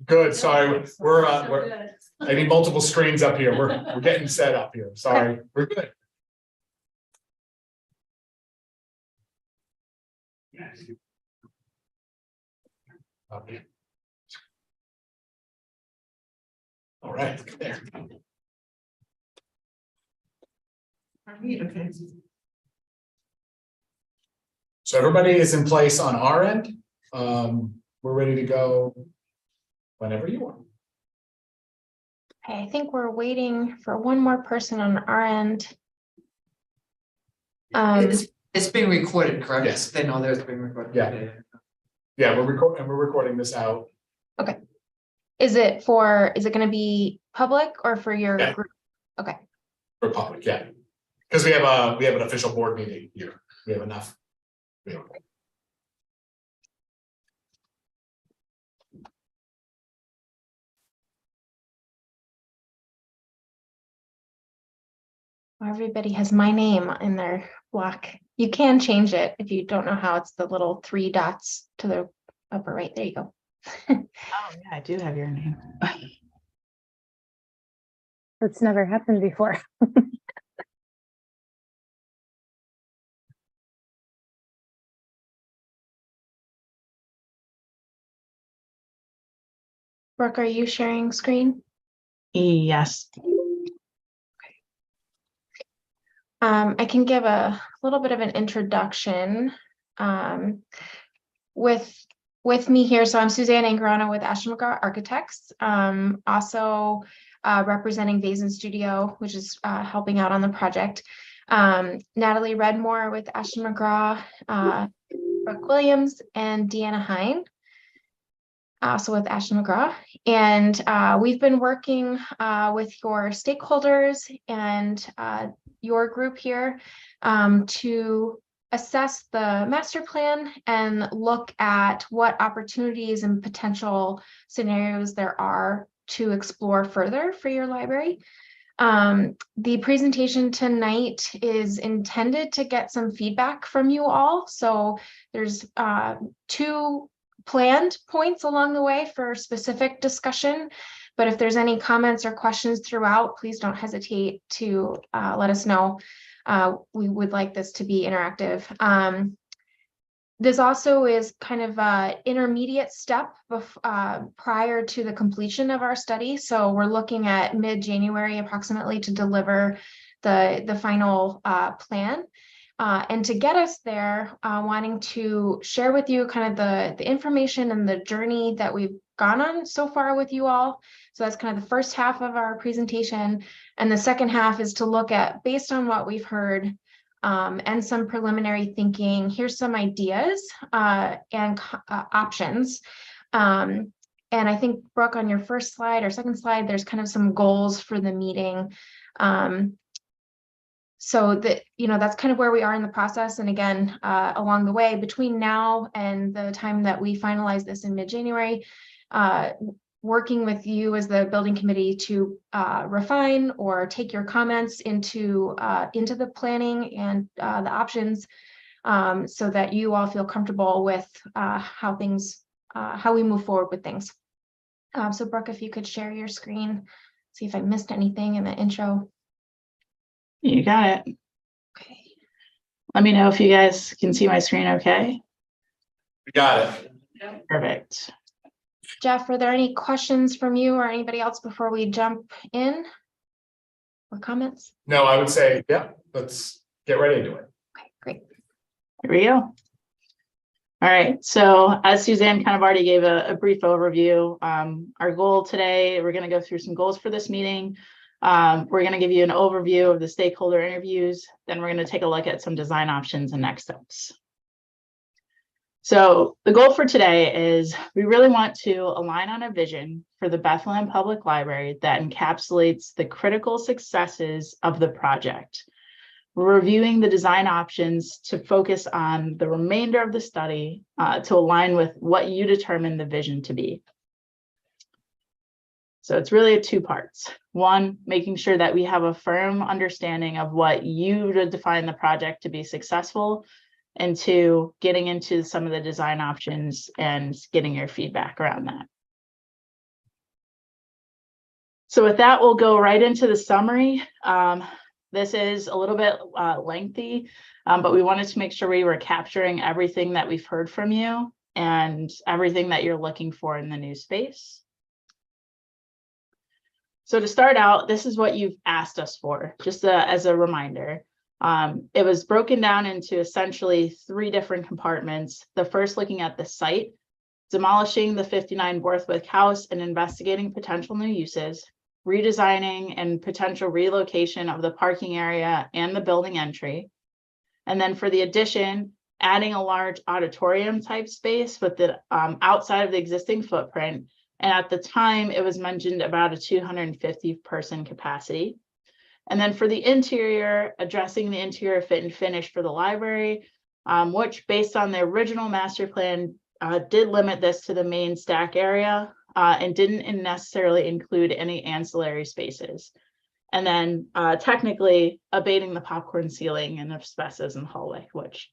Good. Sorry, we're I need multiple screens up here. We're getting set up here. Sorry, we're good. Okay. All right, there. Okay. So everybody is in place on our end. We're ready to go whenever you are. Okay, I think we're waiting for one more person on our end. It's being recorded, correct? Yes. They know that it's being recorded. Yeah. Yeah, we're recording this out. Okay. Is it going to be public or for your Yeah. group? Okay. For public, yeah. Because we have an official board meeting here. We have enough. Yeah. Everybody has my name in their block. You can change it if you don't know how. It's the little 3 dots to the upper right. There you go. Oh, yeah, I do have your name. That's never happened before. Brooke, are you sharing screen? Yes. I can give a little bit of an introduction with me here. So I'm Suzanne Angarano with Ashton McGraw Architects, also representing Vazen Studio, which is helping out on the project. Natalie Redmore with Ashton McGraw, Brooke Williams, and Deanna Hine, also with Ashton McGraw. And we've been working with your stakeholders and your group here to assess the master plan and look at what opportunities and potential scenarios there are to explore further for your library. The presentation tonight is intended to get some feedback from you all. So there's 2 planned points along the way for specific discussion. But if there's any comments or questions throughout, please don't hesitate to let us know. We would like this to be interactive. This also is kind of an intermediate step prior to the completion of our study. So we're looking at mid-January approximately to deliver the final plan. And to get us there, wanting to share with you kind of the information and the journey that we've gone on so far with you all. So that's kind of the first half of our presentation. And the second half is to look at, based on what we've heard and some preliminary thinking, here's some ideas and options. And I think, Brooke, on your first slide or second slide, there's kind of some goals for the meeting. So that, that's kind of where we are in the process. And again, along the way, between now and the time that we finalize this in mid-January, working with you as the building committee to refine or take your comments into the planning and the options so that you all feel comfortable with how we move forward with things. So Brooke, if you could share your screen, see if I missed anything in the intro. You got it. Okay. Let me know if you guys can see my screen okay. We got it. Perfect. Jeff, are there any questions from you or anybody else before we jump in? Or comments? No, I would say, yeah, let's get right into it. Okay, great. Here we go. All right, so as Suzanne kind of already gave a brief overview, our goal today, we're going to go through some goals for this meeting. We're going to give you an overview of the stakeholder interviews. Then we're going to take a look at some design options and next steps. So the goal for today is we really want to align on a vision for the Bethlehem Public Library that encapsulates the critical successes of the project. We're reviewing the design options to focus on the remainder of the study to align with what you determine the vision to be. So it's really 2 parts. 1, making sure that we have a firm understanding of what you would define the project to be successful. And 2, getting into some of the design options and getting your feedback around that. So with that, we'll go right into the summary. This is a little bit lengthy, but we wanted to make sure we were capturing everything that we've heard from you and everything that you're looking for in the new space. So to start out, this is what you've asked us for, just as a reminder. It was broken down into essentially 3 different compartments. The first looking at the site, demolishing the 59 Borthwick house and investigating potential new uses, redesigning and potential relocation of the parking area and the building entry. And then for the addition, adding a large auditorium type space with the outside of the existing footprint. And at the time, it was mentioned about a 250 person capacity. And then for the interior, addressing the interior fit and finish for the library, which based on the original master plan, did limit this to the main stack area and didn't necessarily include any ancillary spaces. And then technically abating the popcorn ceiling and asbestos in the hallway, which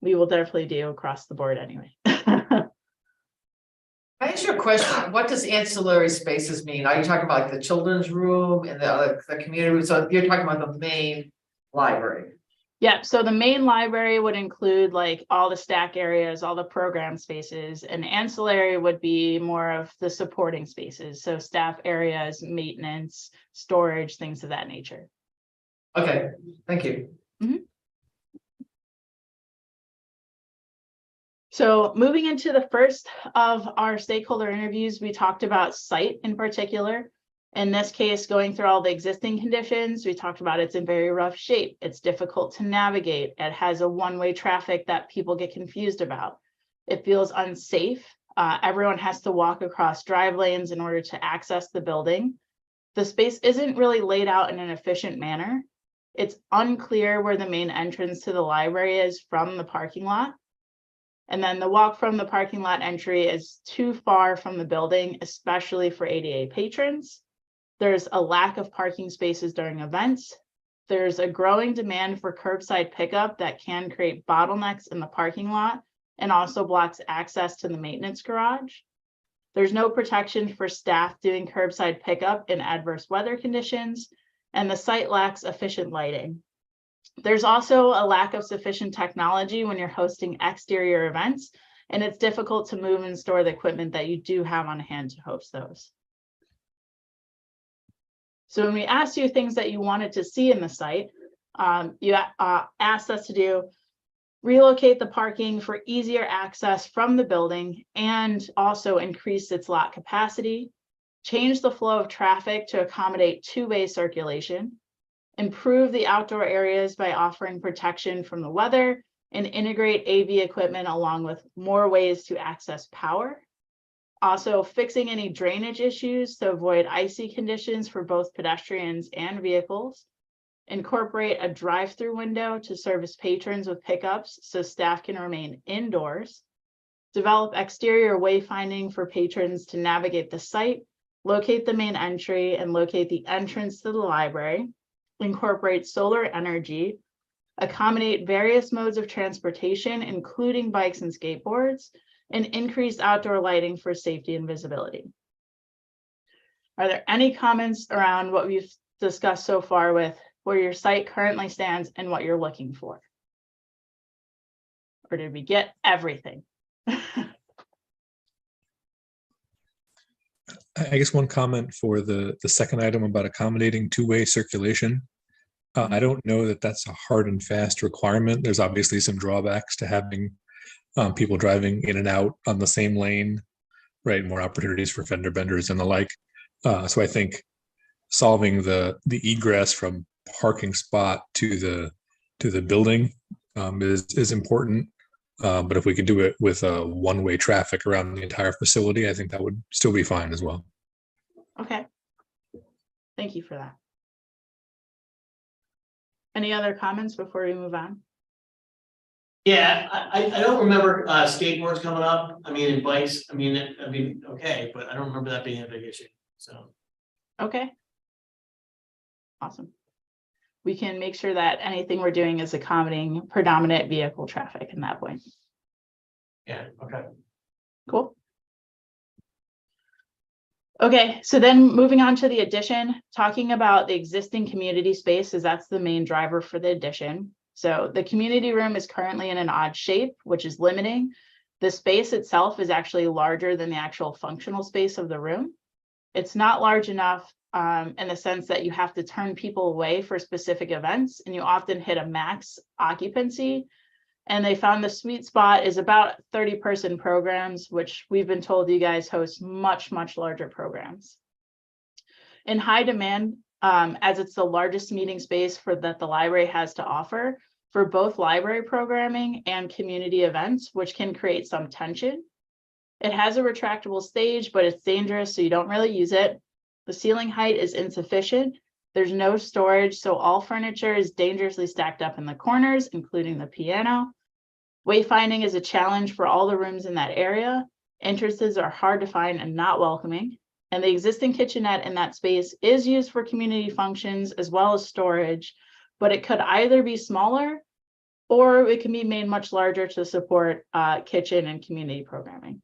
we will definitely do across the board anyway. I ask you a question, what does ancillary spaces mean? Are you talking about like the children's room and the community room? So you're talking about the main library? Yeah, so the main library would include like all the stack areas, all the program spaces, and ancillary would be more of the supporting spaces. So staff areas, maintenance, storage, things of that nature. Okay, thank you. So moving into the first of our stakeholder interviews, we talked about site in particular. In this case, going through all the existing conditions, we talked about it's in very rough shape. It's difficult to navigate. It has a one-way traffic that people get confused about. It feels unsafe. Everyone has to walk across drive lanes in order to access the building. The space isn't really laid out in an efficient manner. It's unclear where the main entrance to the library is from the parking lot. And then the walk from the parking lot entry is too far from the building, especially for ADA patrons. There's a lack of parking spaces during events. There's a growing demand for curbside pickup that can create bottlenecks in the parking lot and also blocks access to the maintenance garage. There's no protection for staff doing curbside pickup in adverse weather conditions, and the site lacks efficient lighting. There's also a lack of sufficient technology when you're hosting exterior events, and it's difficult to move and store the equipment that you do have on hand to host those. So when we asked you things that you wanted to see in the site, you asked us to do relocate the parking for easier access from the building and also increase its lot capacity, change the flow of traffic to accommodate two-way circulation, improve the outdoor areas by offering protection from the weather, and integrate AV equipment along with more ways to access power. Also, fixing any drainage issues to avoid icy conditions for both pedestrians and vehicles. Incorporate a drive-through window to service patrons with pickups so staff can remain indoors. Develop exterior wayfinding for patrons to navigate the site, locate the main entry, and locate the entrance to the library. Incorporate solar energy, accommodate various modes of transportation, including bikes and skateboards, and increase outdoor lighting for safety and visibility. Are there any comments around what we've discussed so far with where your site currently stands and what you're looking for? Or did we get everything? I guess one comment for the second item about accommodating two-way circulation. I don't know that that's a hard and fast requirement. There's obviously some drawbacks to having people driving in and out on the same lane, right? More opportunities for fender benders and the like. So I think solving the egress from parking spot to the building is important. But if we could do it with a one-way traffic around the entire facility, I think that would still be fine as well. Okay. Thank you for that. Any other comments before we move on? Yeah, I don't remember skateboards coming up. I mean, and bikes, I mean, okay, but I don't remember that being a big issue, so. Okay. Awesome. We can make sure that anything we're doing is accommodating predominant vehicle traffic in that point. Yeah, okay. Cool. Okay, so then moving on to the addition, talking about the existing community space, as that's the main driver for the addition. So the community room is currently in an odd shape, which is limiting. The space itself is actually larger than the actual functional space of the room. It's not large enough in the sense that you have to turn people away for specific events, and you often hit a max occupancy. And they found the sweet spot is about 30-person programs, which we've been told you guys host much, much larger programs. In high demand, as it's the largest meeting space that the library has to offer for both library programming and community events, which can create some tension. It has a retractable stage, but it's dangerous, so you don't really use it. The ceiling height is insufficient. There's no storage, so all furniture is dangerously stacked up in the corners, including the piano. Wayfinding is a challenge for all the rooms in that area. Entrances are hard to find and not welcoming. And the existing kitchenette in that space is used for community functions as well as storage, but it could either be smaller or it can be made much larger to support kitchen and community programming.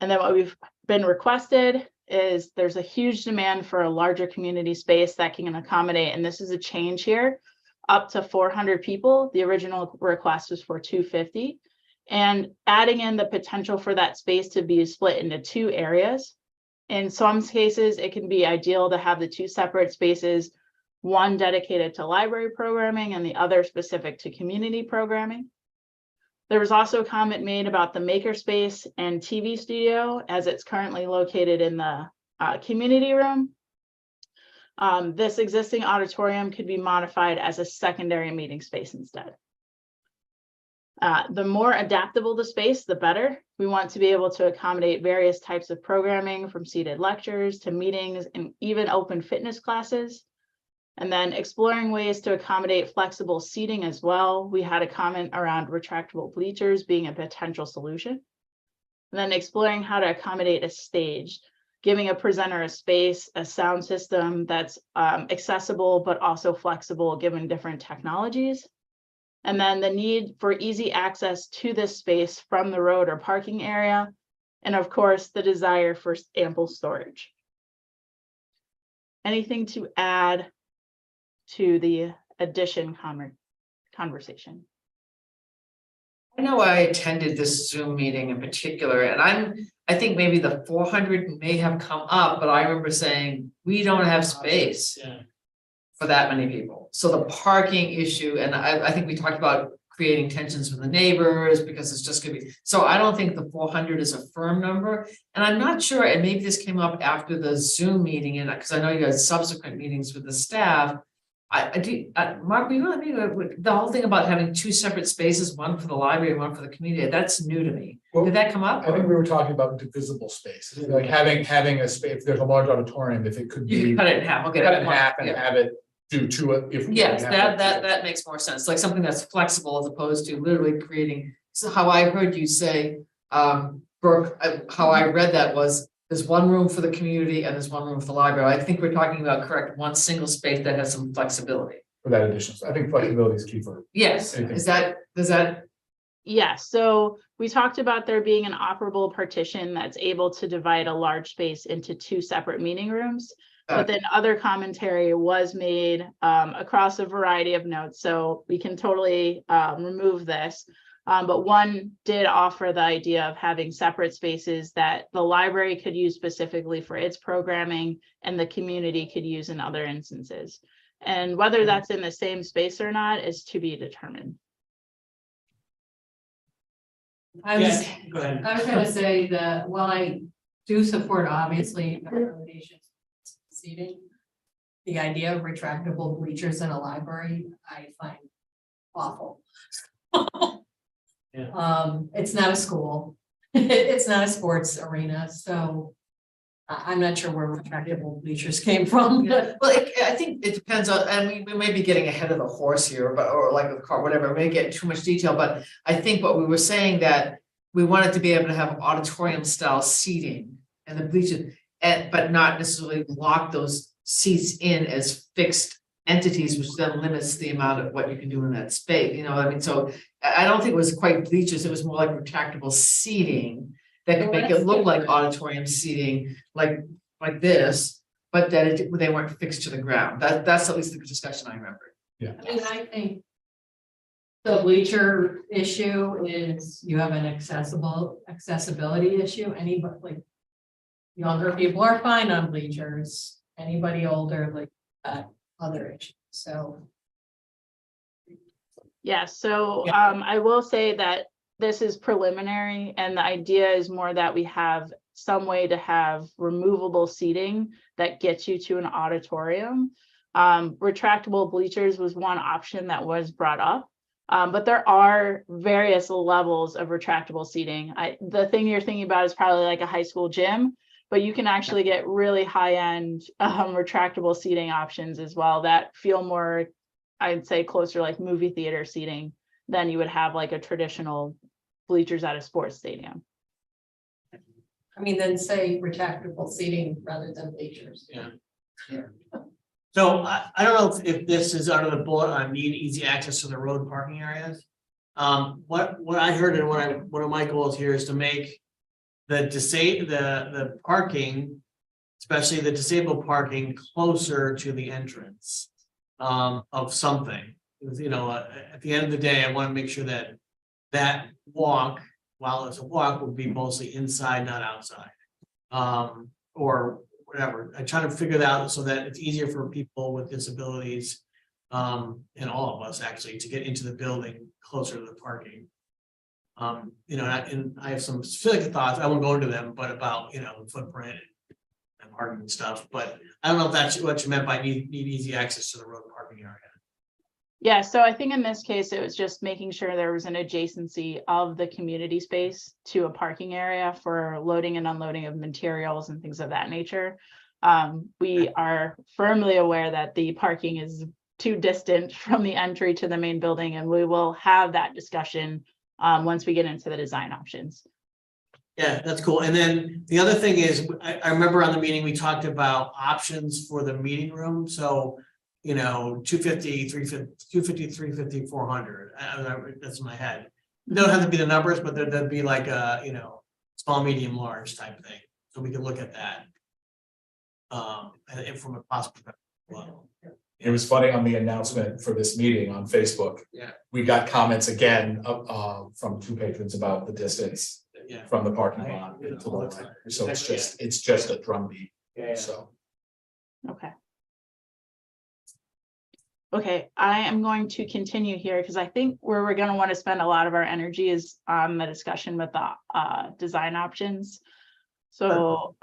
And then what we've been requested is there's a huge demand for a larger community space that can accommodate, and this is a change here, up to 400 people. The original request was for 250, and adding in the potential for that space to be split into 2 areas. In some cases, it can be ideal to have the 2 separate spaces, one dedicated to library programming and the other specific to community programming. There was also a comment made about the makerspace and TV studio as it's currently located in the community room. This existing auditorium could be modified as a secondary meeting space instead. The more adaptable the space, the better. We want to be able to accommodate various types of programming, from seated lectures to meetings and even open fitness classes. And then exploring ways to accommodate flexible seating as well. We had a comment around retractable bleachers being a potential solution. And then exploring how to accommodate a stage, giving a presenter a space, a sound system that's accessible, but also flexible given different technologies. And then the need for easy access to this space from the road or parking area. And of course, the desire for ample storage. Anything to add to the addition conversation? I know I attended this Zoom meeting in particular, and I think maybe the 400 may have come up, but I remember saying, we don't have space for that many people. So the parking issue, and I think we talked about creating tensions with the neighbors because it's just gonna be, so I don't think the 400 is a firm number. And I'm not sure, and maybe this came up after the Zoom meeting, and because I know you had subsequent meetings with the staff. I do, Mark, you know what I mean? The whole thing about having 2 separate spaces, one for the library and one for the community, that's new to me. Well, Did that come up? I think we were talking about divisible space, like having a space, if there's a large auditorium, if it could You be can cut it in half, okay. cut it in one, half and yeah. have it do 2 if. Yes, that makes more sense, like something that's flexible as opposed to literally creating, so how I heard you say, Brooke, how I read that was, there's one room for the community and there's one room for the library. I think we're talking about, correct, one single space that has some flexibility. For that addition, so I think flexibility is key for. Yes, Anything. does that? Yeah, so we talked about there being an operable partition that's able to divide a large space into 2 separate meeting rooms. But then other commentary was made across a variety of notes, so we can totally remove this. But one did offer the idea of having separate spaces that the library could use specifically for its programming and the community could use in other instances. And whether that's in the same space or not is to be determined. I was, Go ahead. I was gonna say that while I do support obviously accommodations seating, the idea of retractable bleachers in a library, I find awful. It's not a school, it's not a sports arena, so I'm not sure where retractable bleachers came from. Well, I think it depends on, and we may be getting ahead of the horse here, but, or like the car, whatever, we may get too much detail, but I think what we were saying that we wanted to be able to have auditorium style seating and the bleachers, but not necessarily lock those seats in as fixed entities, which then limits the amount of what you can do in that space, you know what I mean? So I don't think it was quite bleachers, it was more like retractable seating that could make it look like auditorium seating, like this, but that they weren't fixed to the ground. That's at least the discussion I remember. I mean, I think the bleacher issue is you have an accessibility issue, anybody like younger people are fine on bleachers, anybody older, like other issues, so. Yeah, so Yeah. I will say that this is preliminary and the idea is more that we have some way to have removable seating that gets you to an auditorium. Retractable bleachers was one option that was brought up. But there are various levels of retractable seating. The thing you're thinking about is probably like a high school gym, but you can actually get really high-end retractable seating options as well that feel more, I'd say, closer like movie theater seating than you would have like a traditional bleachers at a sports stadium. I mean, then say retractable seating rather than bleachers. Yeah. So I don't know if this is under the bullet on need easy access to the road parking areas. What I heard and one of my goals here is to make the parking, especially the disabled parking, closer to the entrance of something. You know, at the end of the day, I want to make sure that walk, while it's a walk, will be mostly inside, not outside. Or whatever. I try to figure that out so that it's easier for people with disabilities, and all of us actually, to get into the building closer to the parking. You know, and I have some specific thoughts, I won't go into them, but about, you know, footprint and parking and stuff, but I don't know if that's what you meant by need easy access to the road parking area. Yeah, so I think in this case, it was just making sure there was an adjacency of the community space to a parking area for loading and unloading of materials and things of that nature. We are firmly aware that the parking is too distant from the entry to the main building, and we will have that discussion once we get into the design options. Yeah, that's cool. And then the other thing is, I remember on the meeting, we talked about options for the meeting room. So, you know, 250, 350, 400. That's in my head. It don't have to be the numbers, but there'd be like a, you know, small, medium, large type thing. So we can look at that. And from a cost perspective. Well, It was funny on the announcement for this meeting on Facebook. Yeah. We got comments again from two patrons about the distance yeah. from the parking lot to the library. So it's just a drumbeat. So Okay. Okay, I am going to continue here because I think where we're going to want to spend a lot of our energy is on the discussion with the design options. So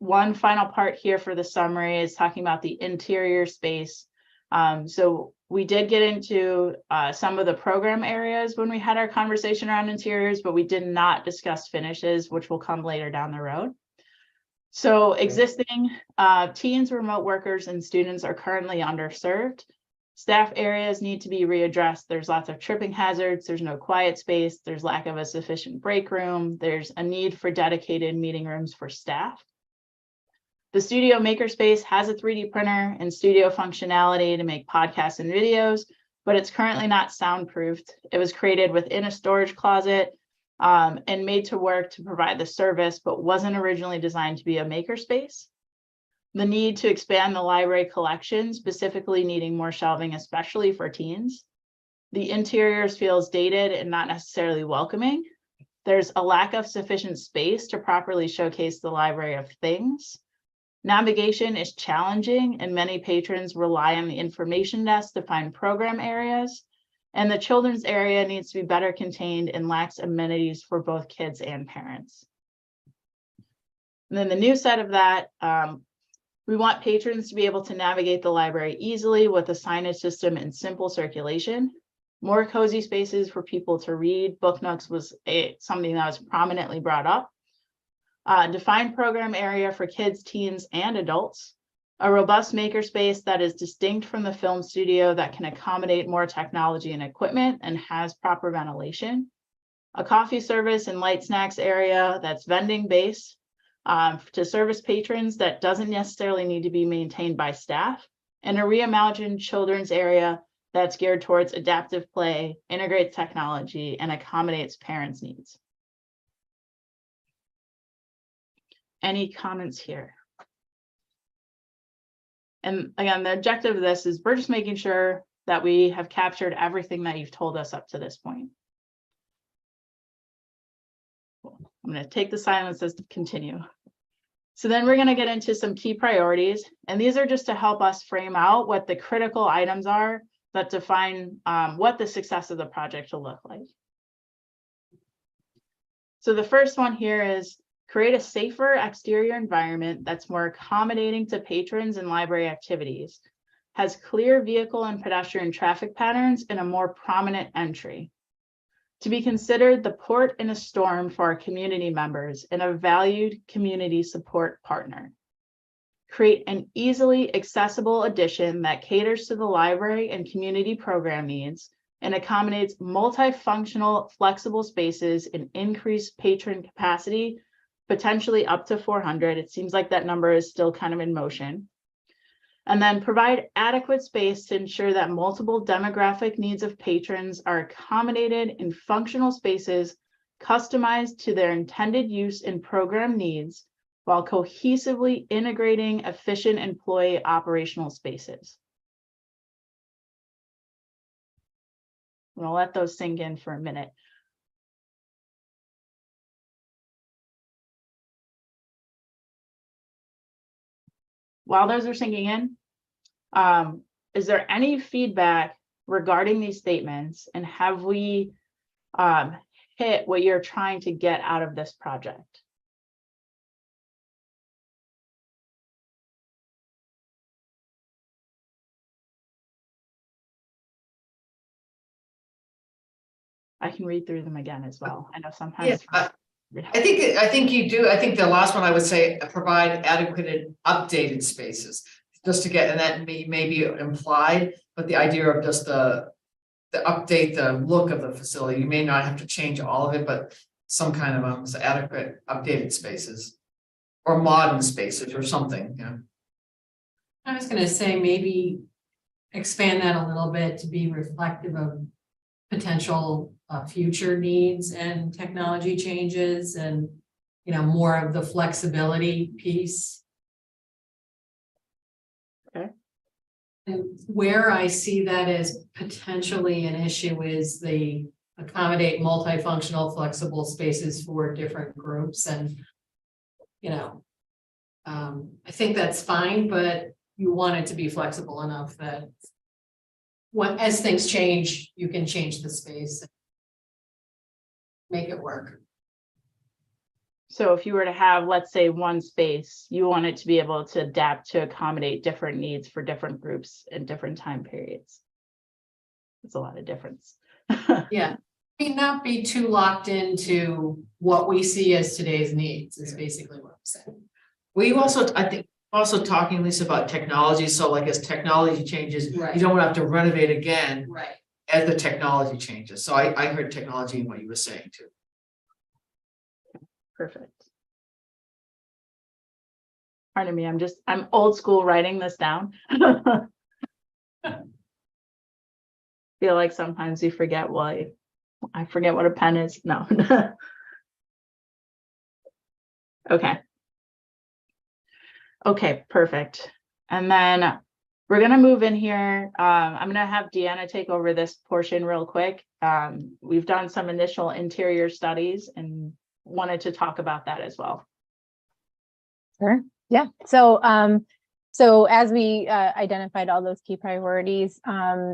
one final part here for the summary is talking about the interior space. So we did get into some of the program areas when we had our conversation around interiors, but we did not discuss finishes, which will come later down the road. So existing teens, remote workers, and students are currently underserved. Staff areas need to be readdressed. There's lots of tripping hazards. There's no quiet space. There's lack of a sufficient break room. There's a need for dedicated meeting rooms for staff. The studio makerspace has a 3D printer and studio functionality to make podcasts and videos, but it's currently not soundproofed. It was created within a storage closet and made to work to provide the service, but wasn't originally designed to be a makerspace. The need to expand the library collection, specifically needing more shelving, especially for teens. The interiors feels dated and not necessarily welcoming. There's a lack of sufficient space to properly showcase the library of things. Navigation is challenging and many patrons rely on the information desk to find program areas. And the children's area needs to be better contained and lacks amenities for both kids and parents. And then the new side of that, we want patrons to be able to navigate the library easily with a signage system and simple circulation. More cozy spaces for people to read. Book nooks was something that was prominently brought up. Defined program area for kids, teens, and adults. A robust makerspace that is distinct from the film studio that can accommodate more technology and equipment and has proper ventilation. A coffee service and light snacks area that's vending based. To service patrons that doesn't necessarily need to be maintained by staff, and a reimagined children's area that's geared towards adaptive play, integrates technology, and accommodates parents' needs. any comments here? And again, the objective of this is we're just making sure that we have captured everything that you've told us up to this point. Cool. I'm going to take the silence as to continue. So then we're going to get into some key priorities, and these are just to help us frame out what the critical items are that define what the success of the project will look like. So the first one here is create a safer exterior environment that's more accommodating to patrons and library activities, has clear vehicle and pedestrian traffic patterns, and a more prominent entry. To be considered the port in a storm for our community members and a valued community support partner. Create an easily accessible addition that caters to the library and community program needs and accommodates multifunctional, flexible spaces and increased patron capacity, potentially up to 400. It seems like that number is still kind of in motion. And then provide adequate space to ensure that multiple demographic needs of patrons are accommodated in functional spaces customized to their intended use and program needs, while cohesively integrating efficient employee operational spaces. I'm going to let those sink in for a minute. While those are sinking in, is there any feedback regarding these statements, and have we hit what you're trying to get out of this project? I can read through them again as well. I know sometimes. Yeah, I think you do. I think the last one I would say provide adequate updated spaces, just to get, and that may be implied, but the idea of just the update the look of the facility. You may not have to change all of it, but some kind of adequate updated spaces or modern spaces or something. Yeah. I was gonna say maybe expand that a little bit to be reflective of potential future needs and technology changes, and more of the flexibility piece. Okay. And where I see that as potentially an issue is the accommodate multifunctional flexible spaces for different groups, and I think that's fine, but you want it to be flexible enough that as things change, you can change the space, make it work. So if you were to have, let's say, one space, you want it to be able to adapt to accommodate different needs for different groups in different time periods. It's a lot of difference. Yeah, not be too locked into what we see as today's needs is basically what I'm saying. We also, I think, talking, Lisa, about technology. So like as technology changes, Right. you don't have to renovate again Right. as the technology changes. So I heard technology in what you were saying too. Perfect. Pardon me, I'm old school writing this down. Feel like sometimes you forget why. I forget what a pen is. No. Okay. Okay, perfect. And then we're going to move in here. I'm going to have Deanna take over this portion real quick. We've done some initial interior studies and wanted to talk about that as well. Sure. Yeah. So as we identified all those key priorities,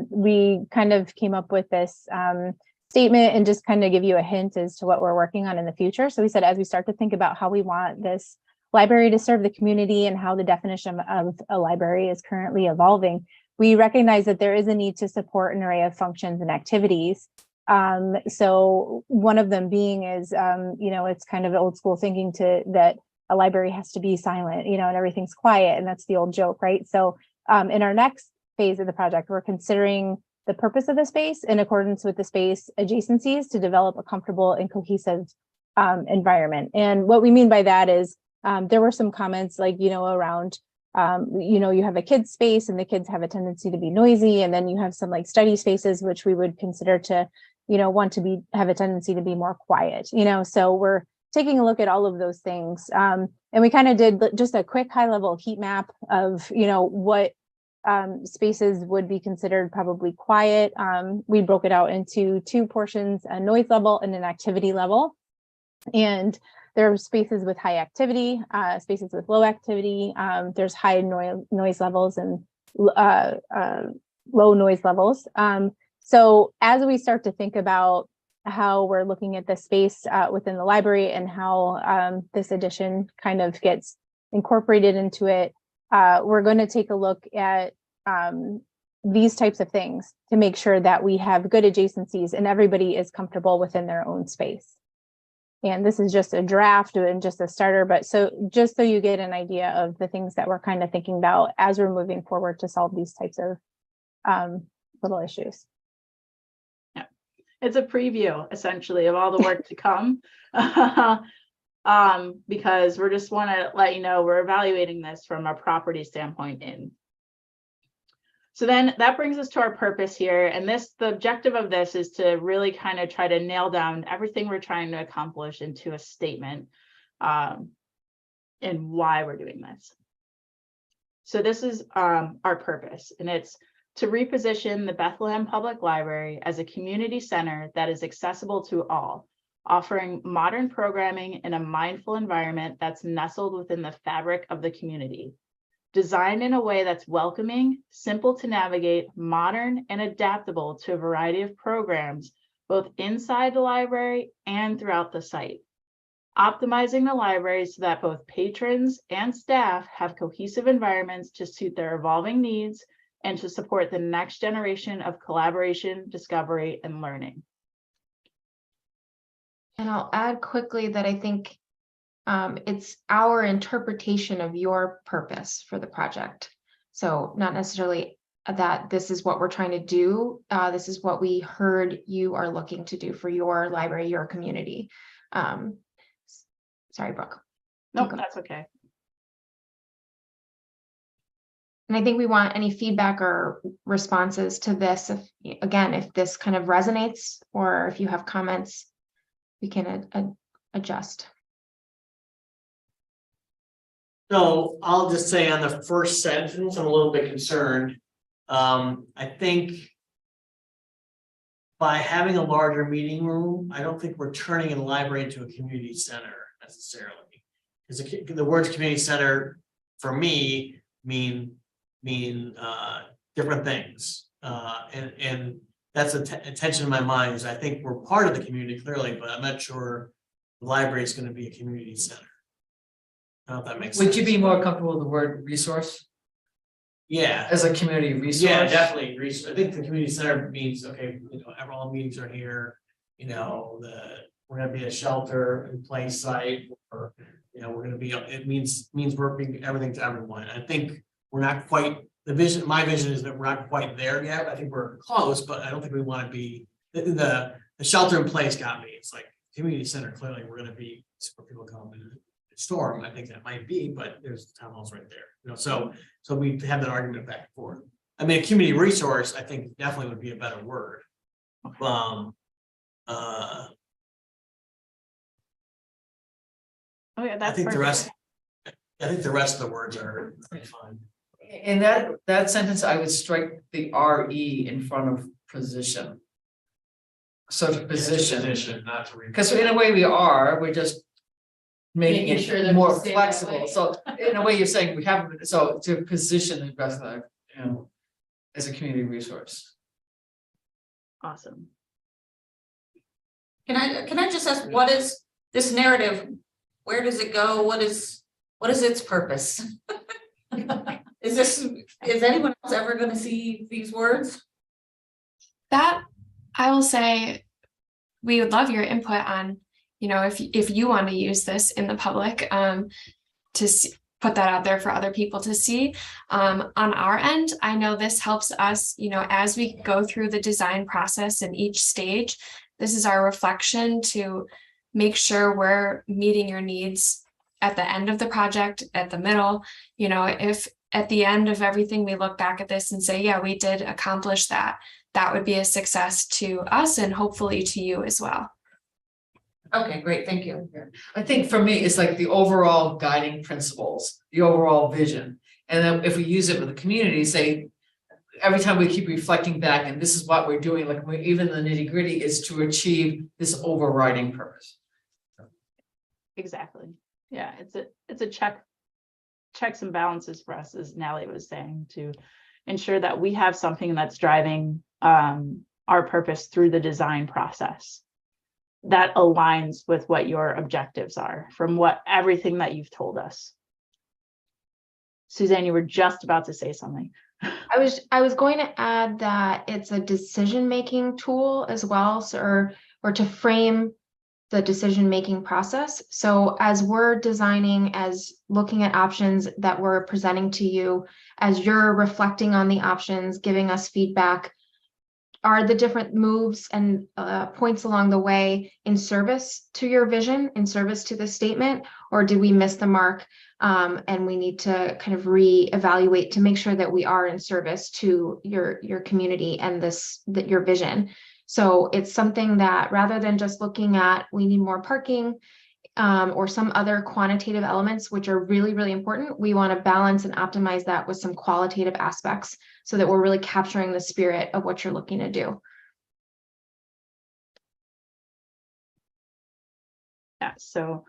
we kind of came up with this statement and just kind of give you a hint as to what we're working on in the future. So we said, as we start to think about how we want this library to serve the community and how the definition of a library is currently evolving, we recognize that there is a need to support an array of functions and activities. So one of them being is, it's kind of old school thinking that a library has to be silent, and everything's quiet, and that's the old joke, right? So in our next phase of the project, we're considering the purpose of the space in accordance with the space adjacencies to develop a comfortable and cohesive environment. And what we mean by that is there were some comments like, around, you have a kids space and the kids have a tendency to be noisy. And then you have some like study spaces, which we would consider to, want to have a tendency to be more quiet, so we're taking a look at all of those things. And we kind of did just a quick high level heat map of, what spaces would be considered probably quiet. We broke it out into two portions, a noise level and an activity level. And there are spaces with high activity, spaces with low activity. There's high noise levels and low noise levels. So as we start to think about how we're looking at the space within the library and how this addition kind of gets incorporated into it, we're going to take a look at these types of things to make sure that we have good adjacencies and everybody is comfortable within their own space. And this is just a draft and just a starter, but just so you get an idea of the things that we're kind of thinking about as we're moving forward to solve these types of little issues. Yeah, it's a preview essentially of all the work to come. Because we just want to let you know we're evaluating this from a property standpoint in. So then that brings us to our purpose here. And the objective of this is to really kind of try to nail down everything we're trying to accomplish into a statement and why we're doing this. So this is our purpose, and it's to reposition the Bethlehem Public Library as a community center that is accessible to all, offering modern programming in a mindful environment that's nestled within the fabric of the community. Designed in a way that's welcoming, simple to navigate, modern, and adaptable to a variety of programs, both inside the library and throughout the site. Optimizing the library so that both patrons and staff have cohesive environments to suit their evolving needs and to support the next generation of collaboration, discovery, and learning. And I'll add quickly that I think it's our interpretation of your purpose for the project. So not necessarily that this is what we're trying to do. This is what we heard you are looking to do for your library, your community. Sorry, Brooke. Nope, that's okay. And I think we want any feedback or responses to this. If this kind of resonates, or if you have comments, we can adjust. So I'll just say on the first sentence, I'm a little bit concerned. I think by having a larger meeting room, I don't think we're turning the library into a community center necessarily. Because the words community center for me mean different things. And that's a tension in my mind, is I think we're part of the community clearly, but I'm not sure the library is going to be a community center. I don't know if that makes sense. Would you be more comfortable with the word resource Yeah. as a community resource? Yeah, definitely. I think the community center means, okay, all meetings are here, we're gonna be a shelter in place site, or, we're gonna be, it means working everything to everyone. I think we're not quite, my vision is that we're not quite there yet. I think we're close, but I don't think we want to be, the shelter in place got me. It's like community center, clearly we're gonna be, where people come and storm. I think that might be, but there's town halls right there, so we have that argument back and forth. I mean, a community resource, I think definitely would be a better word. Okay, I think perfect. the rest of the words are pretty fine. In that sentence, I would strike the RE in front of position. So to position, not to. because in a way we're just making Making sure it that more we stay that flexible. way. So in a way, you're saying we haven't, so to position the best of, as a community resource. Awesome. Can I just ask, what is this narrative? Where does it go? What is its purpose? Is anyone else ever going to see these words? That I will say, we would love your input on, if you want to use this in the public, to put that out there for other people to see. On our end, I know this helps us, as we go through the design process in each stage, this is our reflection to make sure we're meeting your needs at the end of the project, at the middle. If at the end of everything, we look back at this and say, yeah, we did accomplish that, that would be a success to us and hopefully to you as well. Okay, great, thank you. I think for me, it's like the overall guiding principles, the overall vision. And then if we use it with the community, say, every time we keep reflecting back, and this is what we're doing, like even the nitty gritty is to achieve this overriding purpose. Exactly. Yeah, it's a checks and balances for us, as Natalie was saying, to ensure that we have something that's driving our purpose through the design process that aligns with what your objectives are from everything that you've told us. Suzanne, you were just about to say something. I was going to add that it's a decision-making tool as well, so, or to frame the decision-making process. So as we're designing, as looking at options that we're presenting to you, as you're reflecting on the options, giving us feedback, are the different moves and points along the way in service to your vision, in service to the statement, or do we miss the mark and we need to kind of reevaluate to make sure that we are in service to your community and your vision. So it's something that rather than just looking at we need more parking or some other quantitative elements, which are really, really important, we want to balance and optimize that with some qualitative aspects so that we're really capturing the spirit of what you're looking to do. Yeah, so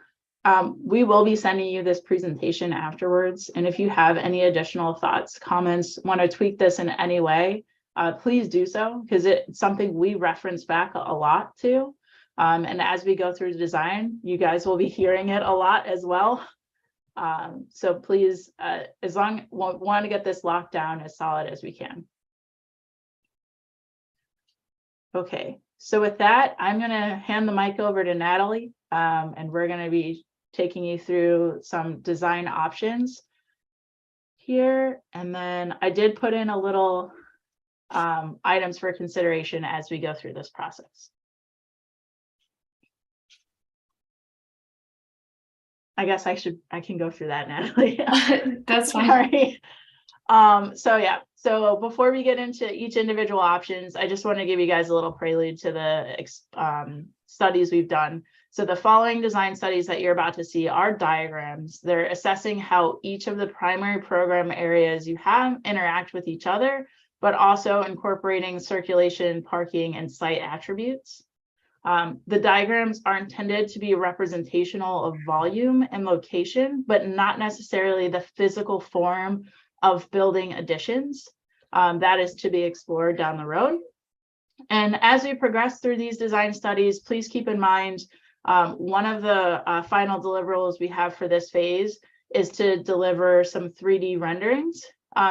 we will be sending you this presentation afterwards. And if you have any additional thoughts, comments, want to tweak this in any way, please do so, because it's something we reference back a lot to. And as we go through the design, you guys will be hearing it a lot as well. So please, as long we want to get this locked down as solid as we can. Okay, so with that, I'm going to hand the mic over to Natalie, and we're going to be taking you through some design options here. And then I did put in a little items for consideration as we go through this process. I guess I can go through that, Natalie. That's fine. Sorry. So yeah, so before we get into each individual options, I just want to give you guys a little prelude to the studies we've done. So the following design studies that you're about to see are diagrams. They're assessing how each of the primary program areas you have interact with each other, but also incorporating circulation, parking, and site attributes. The diagrams are intended to be representational of volume and location, but not necessarily the physical form of building additions. That is to be explored down the road. And as we progress through these design studies, please keep in mind, one of the final deliverables we have for this phase is to deliver some 3D renderings.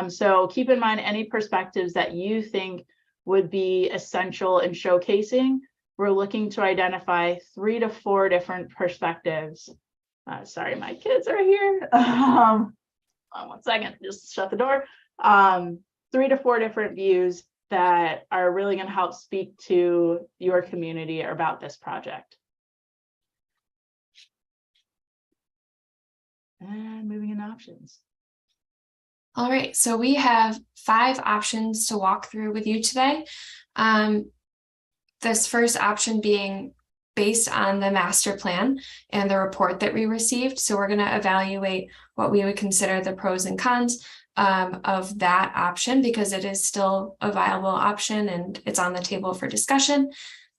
So keep in mind any perspectives that you think would be essential in showcasing. We're looking to identify 3 to 4 different perspectives. Sorry, my kids are here. 1 second, just shut the door. 3 to 4 different views that are really going to help speak to your community about this project. And moving into options. All right, so we have 5 options to walk through with you today. This first option being based on the master plan and the report that we received. So we're going to evaluate what we would consider the pros and cons of that option, because it is still a viable option and it's on the table for discussion.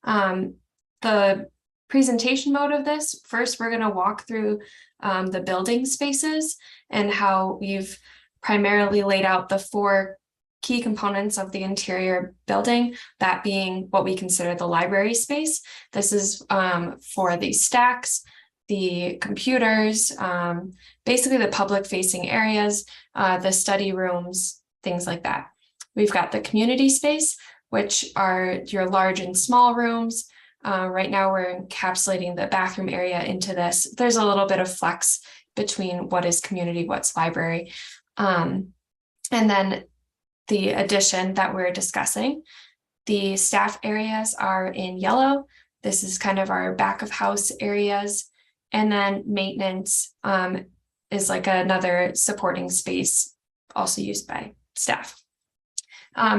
The presentation mode of this, first we're going to walk through the building spaces and how we've primarily laid out the 4 key components of the interior building, that being what we consider the library space. This is for the stacks, the computers, basically the public facing areas, the study rooms, things like that. We've got the community space, which are your large and small rooms. Right now we're encapsulating the bathroom area into this. There's a little bit of flex between what is community, what's library. And then the addition that we're discussing, the staff areas are in yellow. This is kind of our back of house areas. And then maintenance is like another supporting space also used by staff.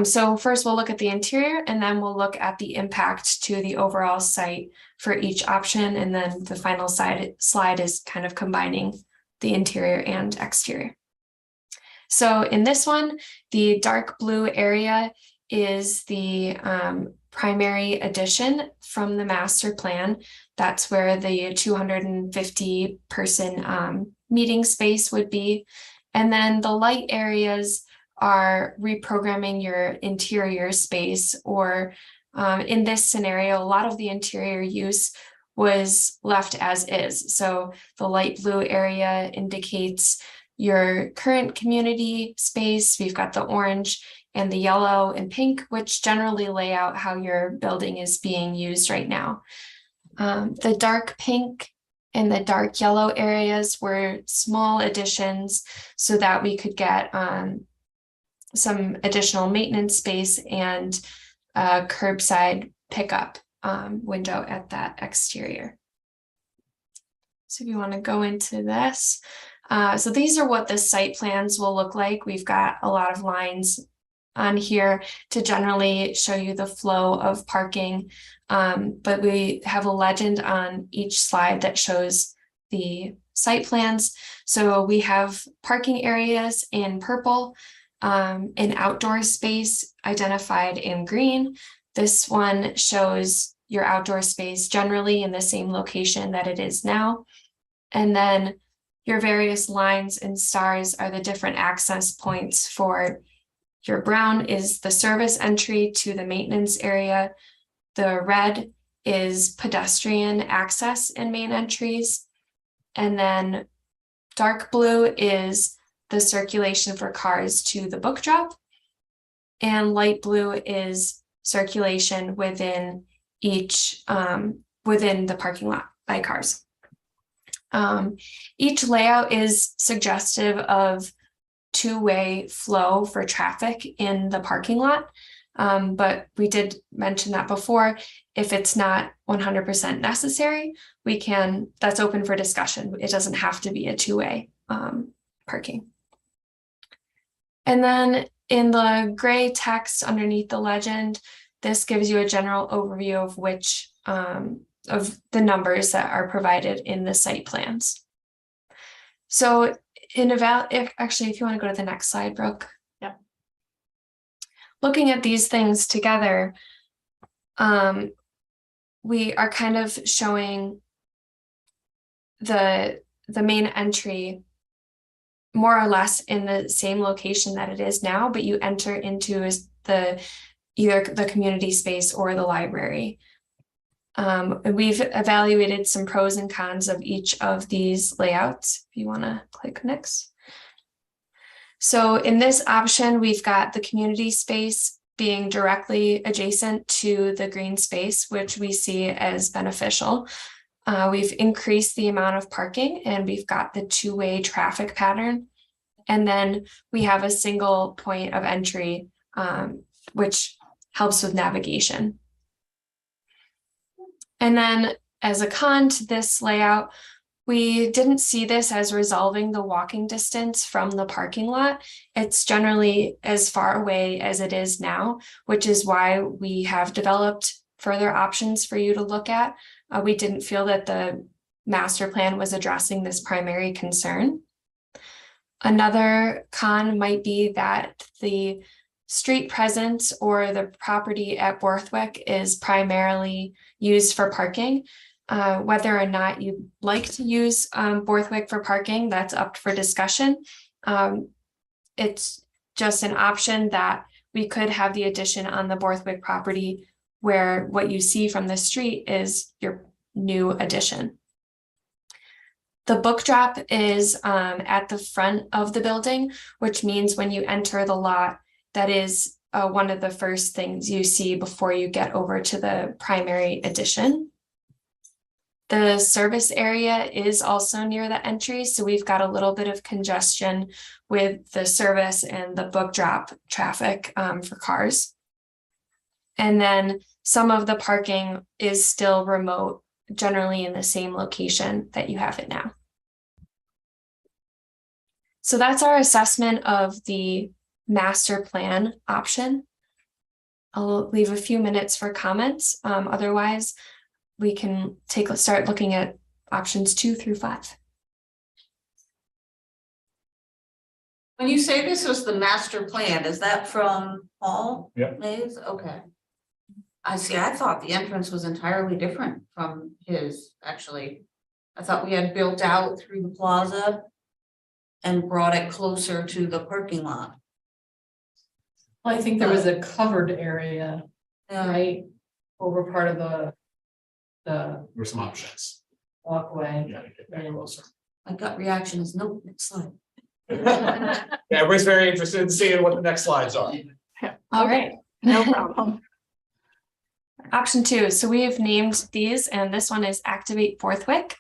So first we'll look at the interior and then we'll look at the impact to the overall site for each option. And then the final slide is kind of combining the interior and exterior. So in this one, the dark blue area is the primary addition from the master plan. That's where the 250 person meeting space would be. And then the light areas are reprogramming your interior space, or in this scenario, a lot of the interior use was left as is. So the light blue area indicates your current community space. We've got the orange and the yellow and pink, which generally lay out how your building is being used right now. The dark pink and the dark yellow areas were small additions so that we could get some additional maintenance space and a curbside pickup window at that exterior. So if you want to go into this, so these are what the site plans will look like. We've got a lot of lines on here to generally show you the flow of parking, but we have a legend on each slide that shows the site plans. So we have parking areas in purple, an outdoor space identified in green. This one shows your outdoor space generally in the same location that it is now. And then your various lines and stars are the different access points for your brown is the service entry to the maintenance area. The red is pedestrian access and main entries. And then dark blue is the circulation for cars to the book drop, and light blue is circulation within each within the parking lot by cars. Each layout is suggestive of two-way flow for traffic in the parking lot, but we did mention that before. If it's not 100% necessary, we can, that's open for discussion. It doesn't have to be a two-way parking. And then in the gray text underneath the legend, this gives you a general overview of which of the numbers that are provided in the site plans. So actually, if you want to go to the next slide, Brooke. Yep. Looking at these things together, we are kind of showing the main entry more or less in the same location that it is now, but you enter into either the community space or the library. We've evaluated some pros and cons of each of these layouts. If you want to click next. So in this option, we've got the community space being directly adjacent to the green space, which we see as beneficial. We've increased the amount of parking and we've got the two-way traffic pattern. And then we have a single point of entry, which helps with navigation. And then as a con to this layout, we didn't see this as resolving the walking distance from the parking lot. It's generally as far away as it is now, which is why we have developed further options for you to look at. We didn't feel that the master plan was addressing this primary concern. Another con might be that the street presence or the property at Borthwick is primarily used for parking. Whether or not you'd like to use Borthwick for parking, that's up for discussion. It's just an option that we could have the addition on the Borthwick property where what you see from the street is your new addition. The book drop is at the front of the building, which means when you enter the lot, that is one of the first things you see before you get over to the primary addition. The service area is also near the entry, so we've got a little bit of congestion with the service and the book drop traffic for cars. And then some of the parking is still remote, generally in the same location that you have it now. So that's our assessment of the master plan option. I'll leave a few minutes for comments. Otherwise, we can start looking at options 2 through 5. When you say this was the master plan, is that from Paul? Yep. Mays? Okay. I see, I thought the entrance was entirely different from his, actually. I thought we had built out through the plaza and brought it closer to the parking lot. Well, I think there was a covered area, Yeah. right, over part of the There's some options. walkway. Yeah, to get back closer. My gut reaction is nope, next slide. Yeah, everybody's very interested in seeing what the next slides are. All Okay, right. no problem. Option 2. So we have named these, and this one is Activate Borthwick.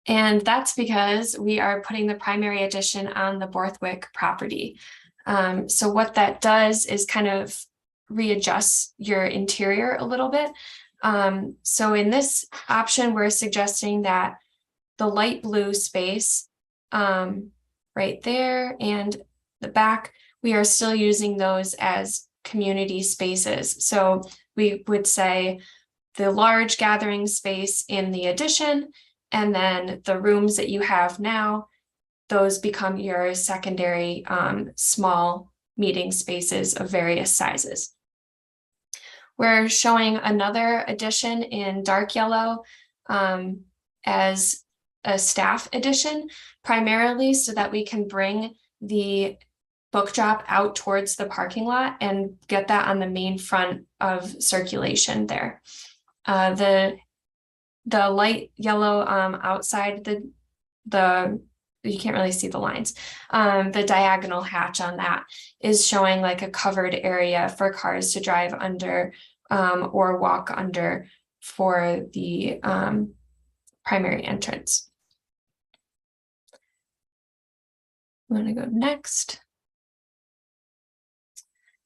And that's because we are putting the primary addition on the Borthwick property. So what that does is kind of readjusts your interior a little bit. So in this option, we're suggesting that the light blue space right there and the back, we are still using those as community spaces. So we would say the large gathering space in the addition, and then the rooms that you have now, those become your secondary small meeting spaces of various sizes. We're showing another addition in dark yellow as a staff addition, primarily so that we can bring the book drop out towards the parking lot and get that on the main front of circulation there. The light yellow outside the you can't really see the lines. The diagonal hatch on that is showing like a covered area for cars to drive under or walk under for the primary entrance. I'm going to go next.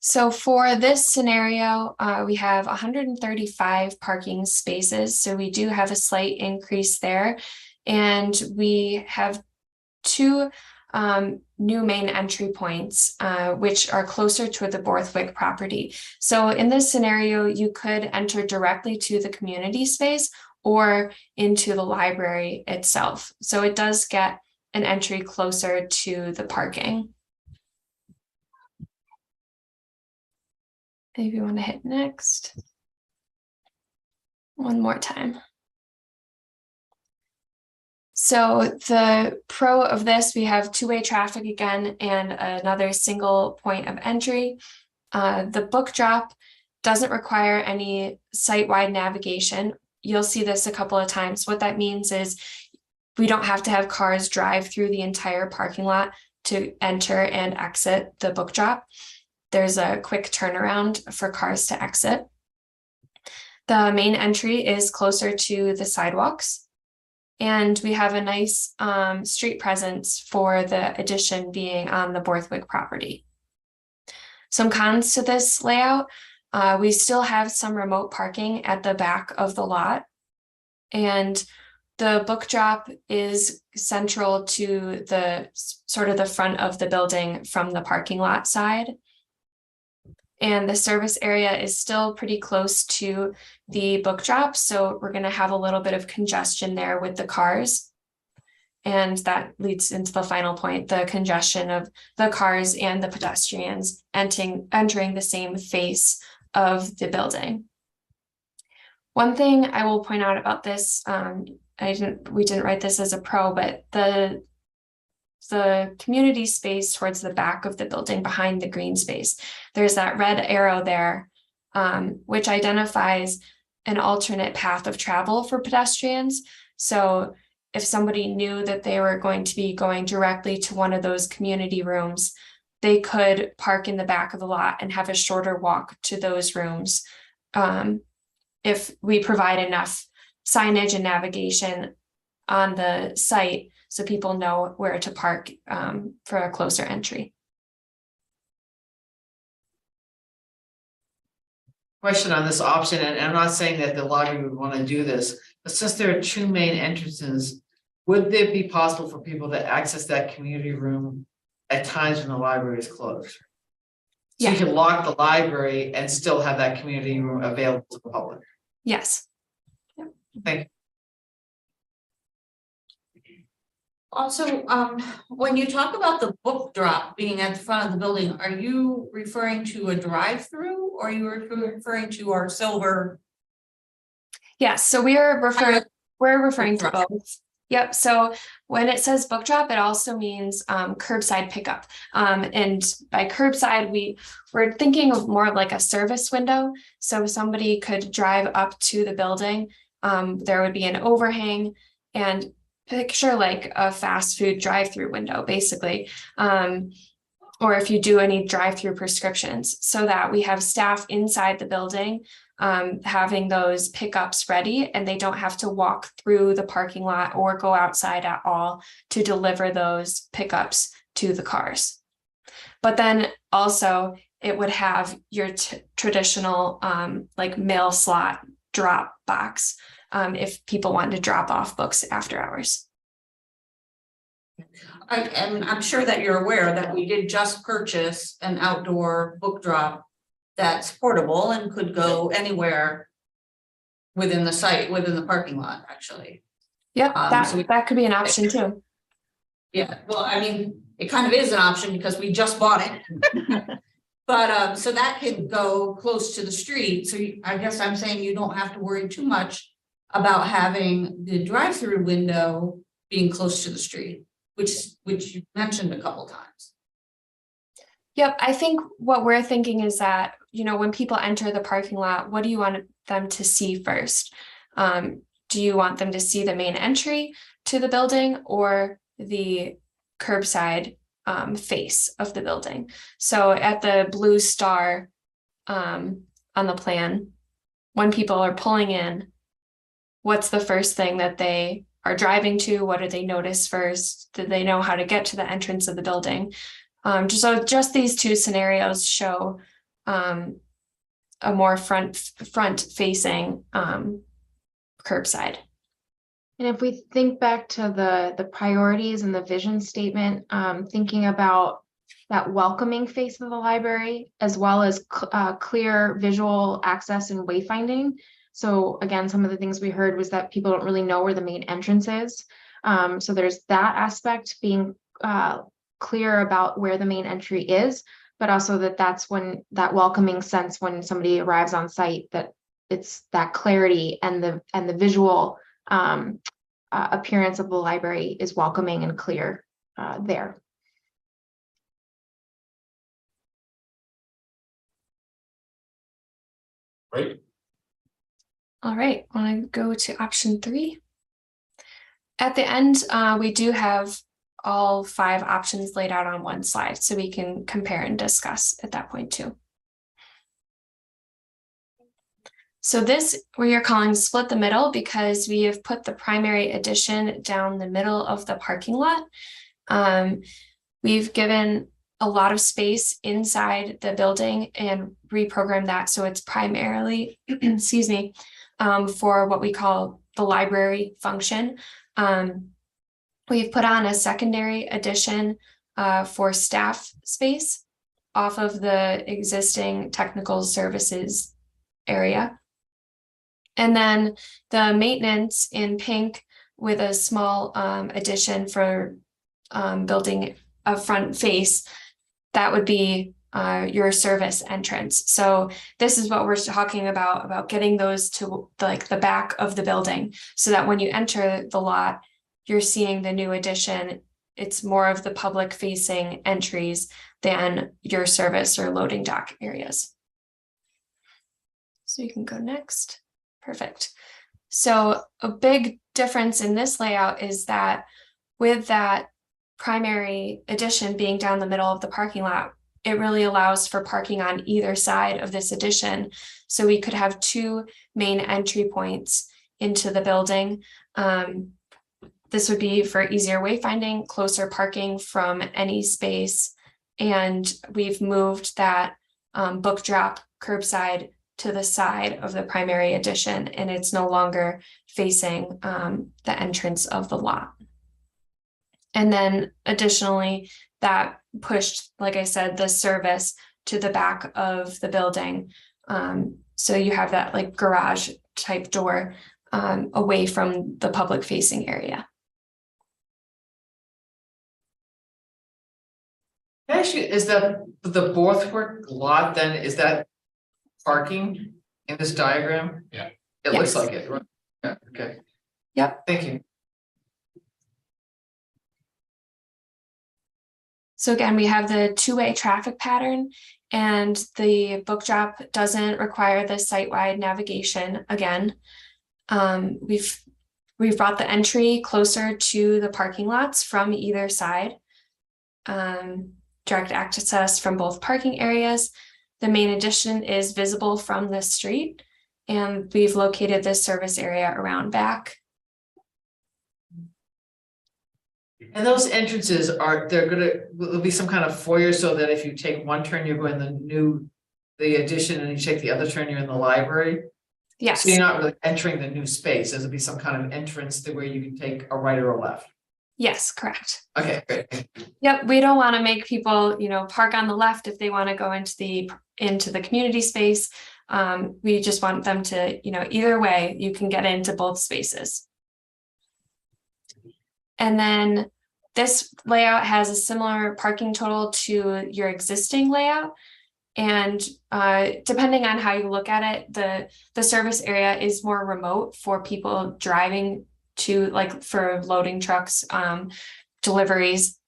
So for this scenario, we have 135 parking spaces. So we do have a slight increase there. And we have 2 new main entry points, which are closer to the Borthwick property. So in this scenario, you could enter directly to the community space or into the library itself. So it does get an entry closer to the parking. If you want to hit next. One more time. So the pro of this, we have 2-way traffic again and another single point of entry. The book drop doesn't require any site-wide navigation. You'll see this a couple of times. What that means is we don't have to have cars drive through the entire parking lot to enter and exit the book drop. There's a quick turnaround for cars to exit. The main entry is closer to the sidewalks. And we have a nice street presence for the addition being on the Borthwick property. Some cons to this layout, we still have some remote parking at the back of the lot. And the book drop is central to the sort of the front of the building from the parking lot side. And the service area is still pretty close to the book drop. So we're going to have a little bit of congestion there with the cars. And that leads into the final point, the congestion of the cars and the pedestrians entering the same face of the building. One thing I will point out about this, we didn't write this as a pro, but the community space towards the back of the building behind the green space, there's that red arrow there, which identifies an alternate path of travel for pedestrians. So if somebody knew that they were going to be going directly to one of those community rooms, they could park in the back of the lot and have a shorter walk to those rooms. If we provide enough signage and navigation on the site so people know where to park for a closer entry. Question on this option, and I'm not saying that the lobby would want to do this, but since there are 2 main entrances, would it be possible for people to access that community room at times when the library is closed. So you Yeah. can lock the library and still have that community room available to the public. Yes. Thank you. Also, when you talk about the book drop being at the front of the building, are you referring to a drive-through or are you referring to our silver? Yes, so we're referring to drop. both. Yep, so when it says book drop, it also means curbside pickup. And by curbside, we're thinking of more of like a service window. So somebody could drive up to the building. There would be an overhang and picture like a fast food drive-through window, basically. Or if you do any drive-through prescriptions, so that we have staff inside the building having those pickups ready, and they don't have to walk through the parking lot or go outside at all to deliver those pickups to the cars. But then also it would have your traditional like mail slot drop box if people wanted to drop off books after hours. And I'm sure that you're aware that we did just purchase an outdoor book drop that's portable and could go anywhere within the site, within the parking lot, actually. Yep, So that could be an option too. Yeah, well, I mean, it kind of is an option because we just bought it. But so that can go close to the street. So I guess I'm saying you don't have to worry too much about having the drive-through window being close to the street, which you mentioned a couple times. Yep, I think what we're thinking is that, you know, when people enter the parking lot, what do you want them to see first? Do you want them to see the main entry to the building or the curbside face of the building? So at the blue star on the plan, when people are pulling in, what's the first thing that they are driving to? What do they notice first? Do they know how to get to the entrance of the building? So just these two scenarios show a more front facing curbside. And if we think back to the priorities and the vision statement, thinking about that welcoming face of the library, as well as clear visual access and wayfinding. So again, some of the things we heard was that people don't really know where the main entrance is. So there's that aspect, being clear about where the main entry is, but also that's when that welcoming sense when somebody arrives on site, that it's that clarity and the visual appearance of the library is welcoming and clear there. Great. All right, want to go to option 3. At the end, we do have all 5 options laid out on one slide, so we can compare and discuss at that point too. So this we are calling split the middle because we have put the primary addition down the middle of the parking lot. We've given a lot of space inside the building and reprogrammed that so it's primarily, excuse me, for what we call the library function. We've put on a secondary addition for staff space off of the existing technical services area. And then the maintenance in pink with a small addition for building a front face, that would be your service entrance. So this is what we're talking about getting those to like the back of the building so that when you enter the lot, you're seeing the new addition. It's more of the public facing entries than your service or loading dock areas. So you can go next. Perfect. So a big difference in this layout is that with that primary addition being down the middle of the parking lot, it really allows for parking on either side of this addition. So we could have 2 main entry points into the building. This would be for easier wayfinding, closer parking from any space. And we've moved that book drop curbside to the side of the primary addition, and it's no longer facing the entrance of the lot. And then additionally, that pushed, like I said, the service to the back of the building. So you have that like garage type door away from the public facing area. Actually, is the Borthwick lot then, is that parking in this diagram? Yeah. It looks Yes. like it, right? Yeah, okay. Yep. Thank you. So again, we have the two-way traffic pattern, and the book drop doesn't require the site-wide navigation again. We've brought the entry closer to the parking lots from either side. Direct access from both parking areas. The main addition is visible from the street, and we've located this service area around back. And those entrances will be some kind of foyer so that if you take one turn, you're going the addition, and you take the other turn, you're in the library. Yes. So you're not really entering the new space. There'll be some kind of entrance where you can take a right or a left. Yes, correct. Okay, great. Yep, we don't want to make people, park on the left if they want to go into the community space. We just want them to, either way, you can get into both spaces. And then this layout has a similar parking total to your existing layout. And depending on how you look at it, the service area is more remote for people driving to, like, for loading trucks, deliveries.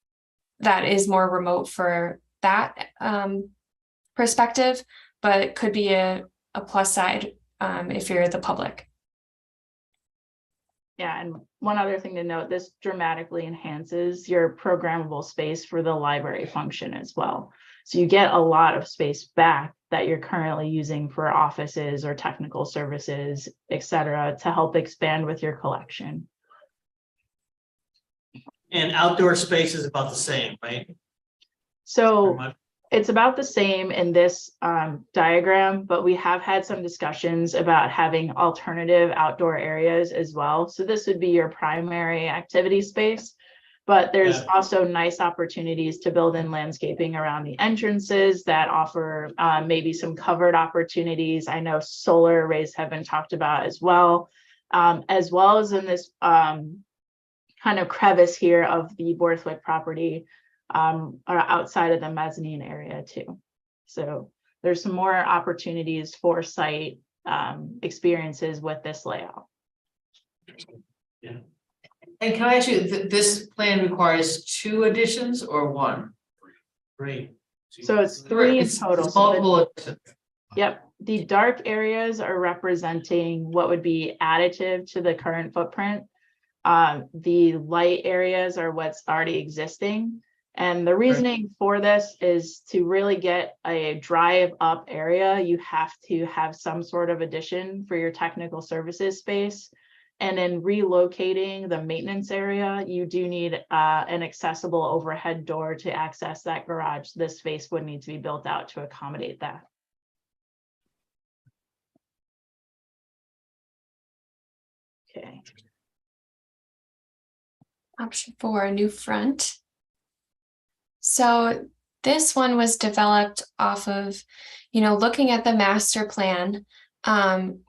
That is more remote for that perspective, but it could be a plus side if you're the public. Yeah, and one other thing to note, this dramatically enhances your programmable space for the library function as well. So you get a lot of space back that you're currently using for offices or technical services, et cetera, to help expand with your collection. And outdoor space is about the same, right? So Pretty much. it's about the same in this diagram, but we have had some discussions about having alternative outdoor areas as well. So this would be your primary activity space, but there's also nice opportunities to build in landscaping around the entrances that offer maybe some covered opportunities. I know solar arrays have been talked about as well as in this kind of crevice here of the Borthwick property. Are outside of the mezzanine area too. So there's some more opportunities for site experiences with this layout. Yeah. And can I ask you, this plan requires 2 additions or 1? 3. So it's 3 in It's total. multiple additions. Yep, the dark areas are representing what would be additive to the current footprint. The light areas are what's already existing. And the reasoning for this is to really get a drive up area, you have to have some sort of addition for your technical services space. And in relocating the maintenance area, you do need an accessible overhead door to access that garage. This space would need to be built out to accommodate that. Okay. Option 4, new front. So this one was developed off of, looking at the master plan,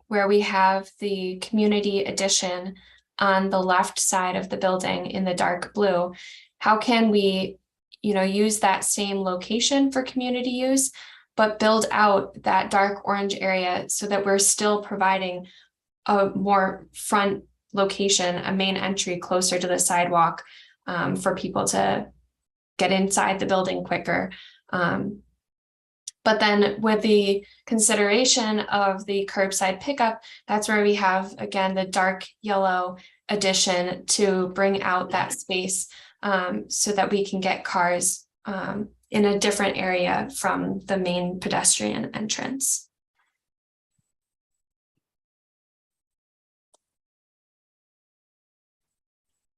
where we have the community addition on the left side of the building in the dark blue. How can we, use that same location for community use, but build out that dark orange area so that we're still providing a more front location, a main entry closer to the sidewalk, for people to get inside the building quicker. But then with the consideration of the curbside pickup, that's where we have, again, the dark yellow addition to bring out that space, so that we can get cars in a different area from the main pedestrian entrance.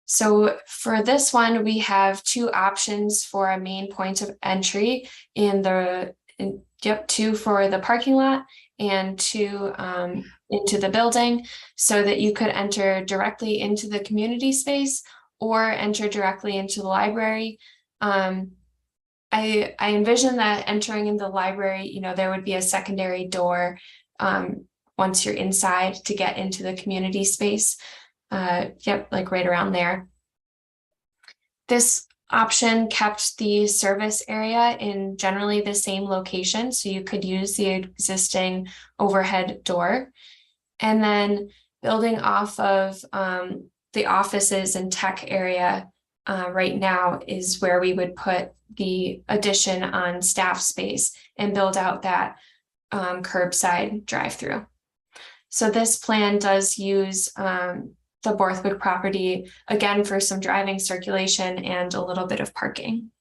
So for this one, we have 2 options for a main point of entry two for the parking lot and 2 into the building, so that you could enter directly into the community space or enter directly into the library. I envision that entering in the library, you know, there would be a secondary door once you're inside to get into the community space. Yep, like right around there. This option kept the service area in generally the same location, so you could use the existing overhead door. And then building off of the offices and tech area right now is where we would put the addition on staff space and build out that curbside drive-through. So this plan does use the Borthwick property again for some driving circulation and a little bit of parking.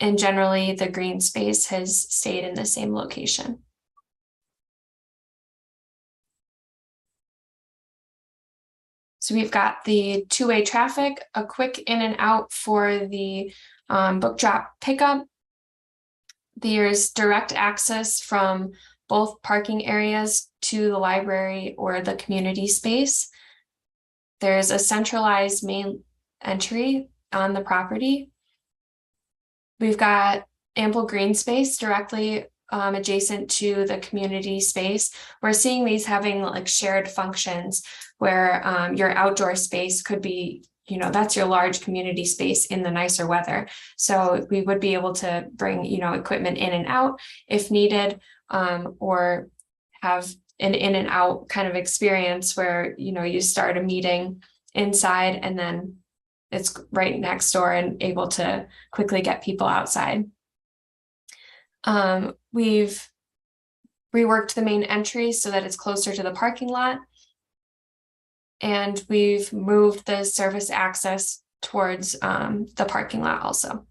And generally the green space has stayed in the same location. So we've got the two-way traffic, a quick in and out for the book drop pickup. There's direct access from both parking areas to the library or the community space. There's a centralized main entry on the property. We've got ample green space directly adjacent to the community space. We're seeing these having like shared functions where your outdoor space could be, you know, that's your large community space in the nicer weather. So we would be able to bring, you know, equipment in and out if needed, or have an in and out kind of experience where, you know, you start a meeting inside and then it's right next door and able to quickly get people outside. We've reworked the main entry so that it's closer to the parking lot. And we've moved the service access towards the parking lot also.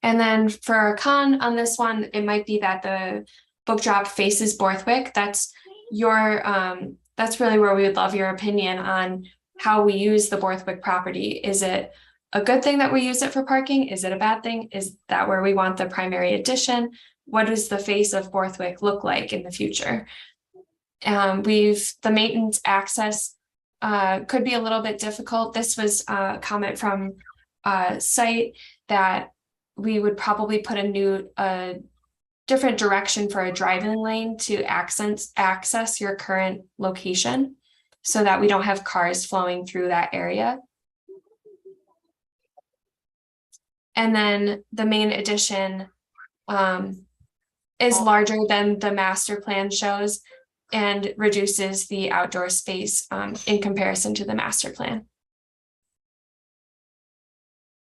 And then for a con on this one, it might be that the book drop faces Borthwick. That's your that's really where we would love your opinion on how we use the Borthwick property. Is it a good thing that we use it for parking? Is it a bad thing? Is that where we want the primary addition? What does the face of Borthwick look like in the future? The maintenance access could be a little bit difficult. This was a comment from site that we would probably put a different direction for a driving lane to access your current location so that we don't have cars flowing through that area. And then the main addition is larger than the master plan shows and reduces the outdoor space in comparison to the master plan.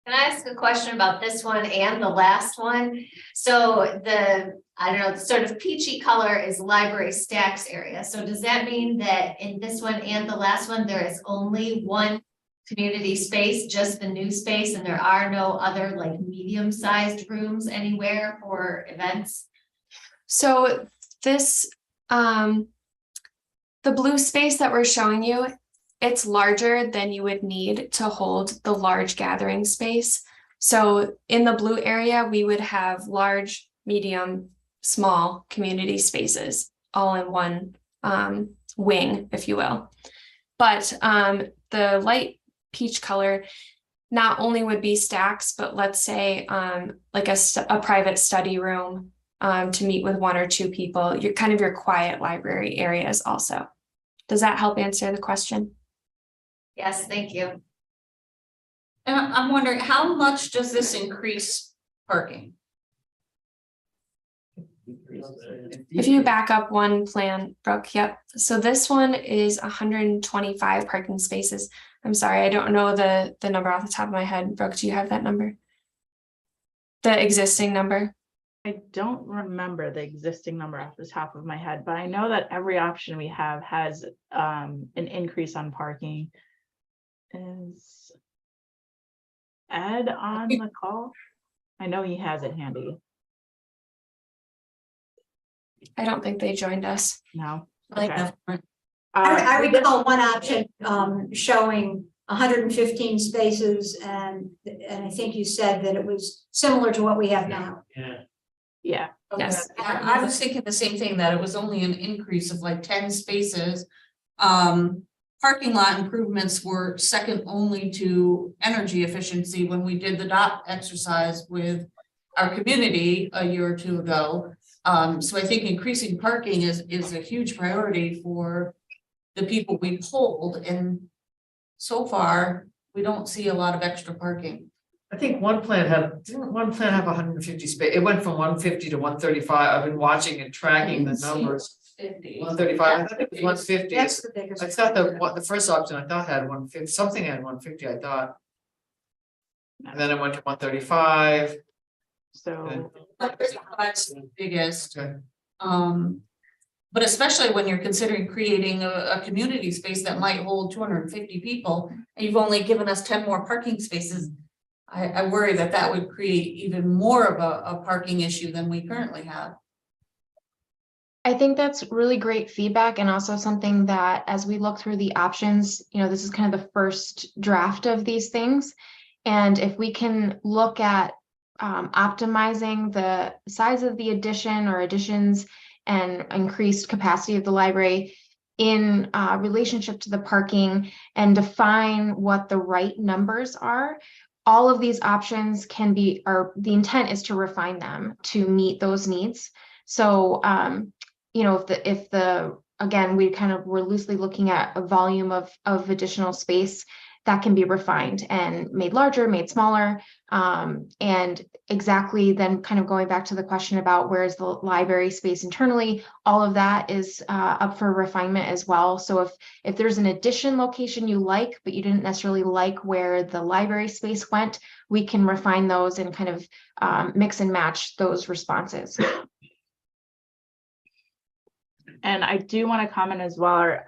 Can I ask a question about this one and the last one? So I don't know, the sort of peachy color is library stacks area. So does that mean that in this one and the last one, there is only one community space, just the new space, and there are no other like medium-sized rooms anywhere for events? So this, the blue space that we're showing you, it's larger than you would need to hold the large gathering space. So in the blue area, we would have large, medium, small community spaces all in one wing, if you will. But the light peach color not only would be stacks, but let's say like a private study room to meet with one or two people, your quiet library areas also. Does that help answer the question? Yes, thank you. And I'm wondering, how much does this increase parking? If you back up one plan, Brooke, yep. So this one is 125 parking spaces. I'm sorry, I don't know the number off the top of my head. Brooke, do you have that number? The existing number? I don't remember the existing number off the top of my head, but I know that every option we have has an increase on parking. Is Ed on the call? I know he has it handy. I don't think they joined us. No. Like Okay. that. I recall one option showing 115 spaces and I think you said that it was similar to what we have now. Yeah. Yes. I was thinking the same thing, that it was only an increase of like 10 spaces. parking lot improvements were second only to energy efficiency when we did the DOT exercise with our community a year or two ago. So I think increasing parking is a huge priority for the people we polled, and so far, we don't see a lot of extra parking. I think didn't one plan have 150 space? It went from 150 to 135. I've been watching and tracking the numbers. 135, I thought it was 150. That's the biggest. I thought the first option I thought had 150, something had 150, I thought. And then it went to 135. So That's the biggest. Okay. But especially when you're considering creating a community space that might hold 250 people, and you've only given us 10 more parking spaces. I worry that would create even more of a parking issue than we currently have. I think that's really great feedback, and also something that as we look through the options, this is kind of the first draft of these things. And if we can look at optimizing the size of the addition or additions and increased capacity of the library in relationship to the parking, and define what the right numbers are, all of these options can be, or the intent is to refine them to meet those needs. So, if the again, we're loosely looking at a volume of additional space that can be refined and made larger, made smaller. And exactly then kind of going back to the question about where's the library space internally, all of that is up for refinement as well. So if there's an addition location you like, but you didn't necessarily like where the library space went, we can refine those and kind of mix and match those responses. And I do want to comment as well,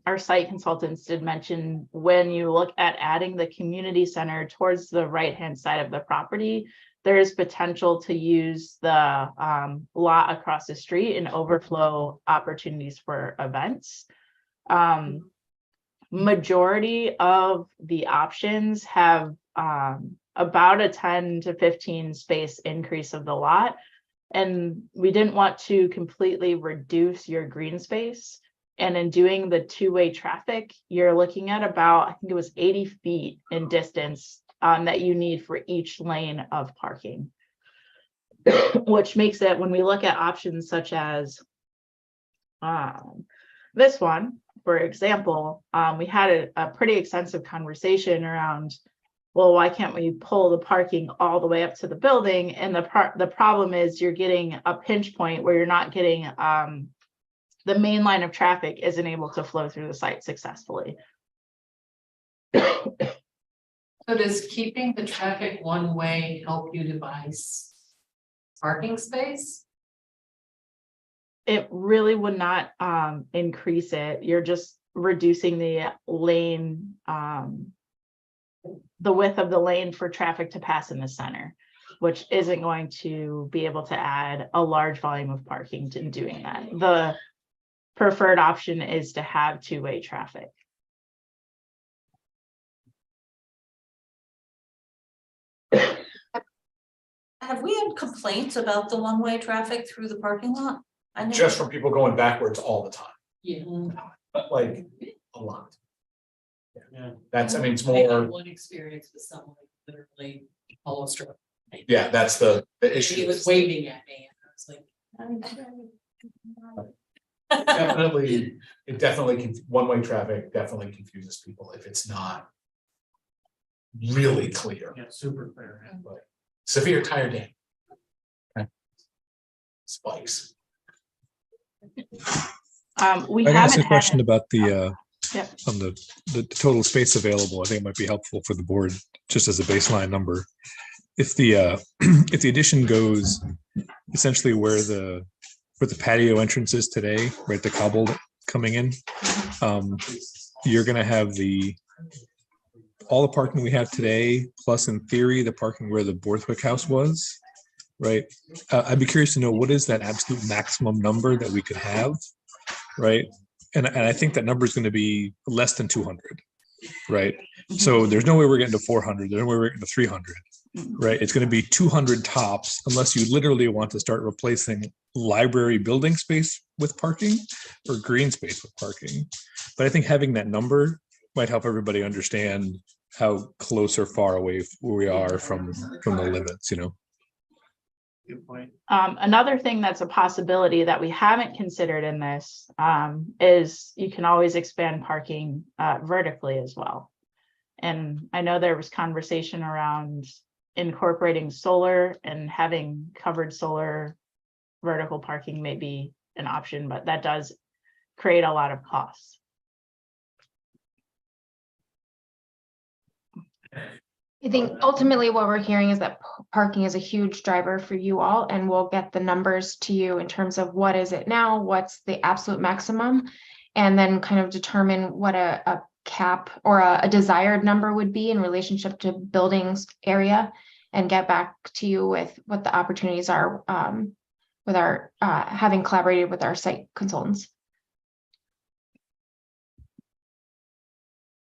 our site consultants did mention when you look at adding the community center towards the right-hand side of the property, there is potential to use the lot across the street and overflow opportunities for events. Majority of the options have about a 10 to 15 space increase of the lot. And we didn't want to completely reduce your green space. And in doing the two-way traffic, you're looking at about, I think it was 80 feet in distance that you need for each lane of parking. Which makes it, when we look at options such as this one, for example, we had a pretty extensive conversation around, well, why can't we pull the parking all the way up to the building? And the problem is you're getting a pinch point where you're not getting the main line of traffic isn't able to flow through the site successfully. So does keeping the traffic one way help you devise parking space? It really would not increase it. You're just reducing the lane, the width of the lane for traffic to pass in the center, which isn't going to be able to add a large volume of parking to doing that. The preferred option is to have two-way traffic. Have we had complaints about the one-way traffic through the parking lot? I know. Just from people going backwards all the time, Yeah. like a lot. Yeah. That's, I mean, it's I had more, one experience with someone literally almost struck. yeah, that's the He issue. was waving at me and I was like. Definitely, one-way traffic definitely confuses people if it's not really clear. Yeah, super clear. Like severe tire damage. Okay. Spikes. We I can ask haven't a question had, about the Yep. on the total space available. I think it might be helpful for the board just as a baseline number. If the if the addition goes essentially where the patio entrance is today, right, the cobbled coming in, you're going to have all the parking we have today, plus in theory the parking where the Borthwick house was, right? I'd be curious to know, what is that absolute maximum number that we could have, right? And I think that number is going to be less than 200, right? So there's no way we're getting to 400. There's no way we're getting to 300. right? It's going to be 200 tops unless you literally want to start replacing library building space with parking or green space with parking. But I think having that number might help everybody understand how close or far away we are from the limits, you know? Good point. Another thing that's a possibility that we haven't considered in this is you can always expand parking vertically as well. And I know there was conversation around incorporating solar and having covered solar vertical parking may be an option, but that does create a lot of costs. I think ultimately what we're hearing is that parking is a huge driver for you all, and we'll get the numbers to you in terms of what is it now, what's the absolute maximum, and then kind of determine what a cap or a desired number would be in relationship to buildings area, and get back to you with what the opportunities are with our having collaborated with our site consultants.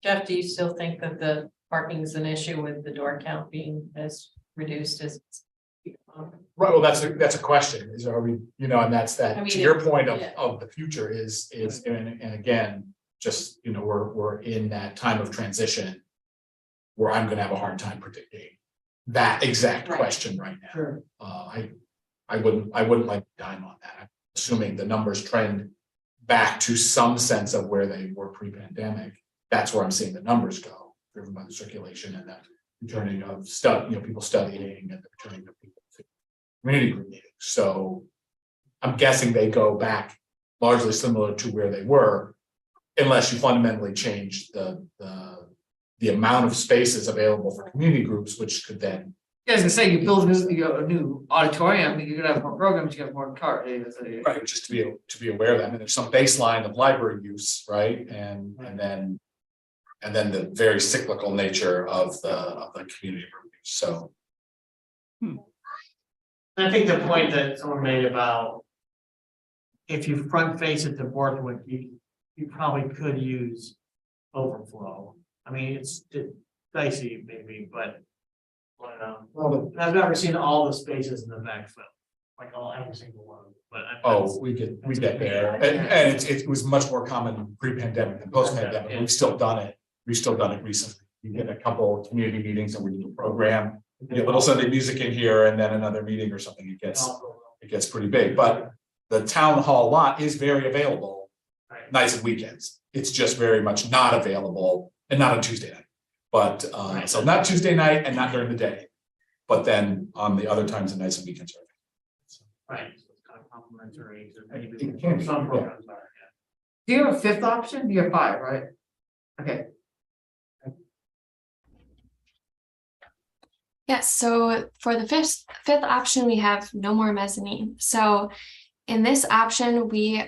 Jeff, do you still think that the parking is an issue with the door count being as reduced as it's become? Right, well, that's a question, is are we, you know, and that's that, I mean, to your point yeah. of the future is, and again, just, you know, we're in that time of transition where I'm gonna have a hard time predicting that exact Right. question right now. Sure. I wouldn't like to dime on that. I'm assuming the numbers trend back to some sense of where they were pre-pandemic. That's where I'm seeing the numbers go, driven by the circulation and the returning of people studying and the returning of people to community group meetings. So I'm guessing they go back largely similar to where they were, unless you fundamentally change the amount of spaces available for community groups, which could then. Yeah, I was gonna say, you build a new auditorium, you're gonna have more programs, you have more car. Right, just to be aware of that, and there's some baseline of library use, right, and then the very cyclical nature of the community group use, so. I think the point that someone made about if you front face it to Borthwick, you probably could use overflow. I mean, it's dicey maybe, but I've never seen all the spaces in the backfill, like every single one, but. We get there, and it was much more common pre-pandemic than post-pandemic, Yeah. we've still done it recently. You get a couple of community meetings and we do a program, you get a little Sunday music in here and then another meeting or something, it gets pretty big, but the town hall lot is very available nights and weekends. It's just very much not available, and not on Tuesday night, but so not Tuesday night and not during the day, but then on the other times and nights and weekends. Right, so it's kind of complimentary. It can be, Some yeah. programs are, Do you have a fifth option? You have five, right? Okay. Yes, so for the fifth option, we have no more mezzanine. So in this option, we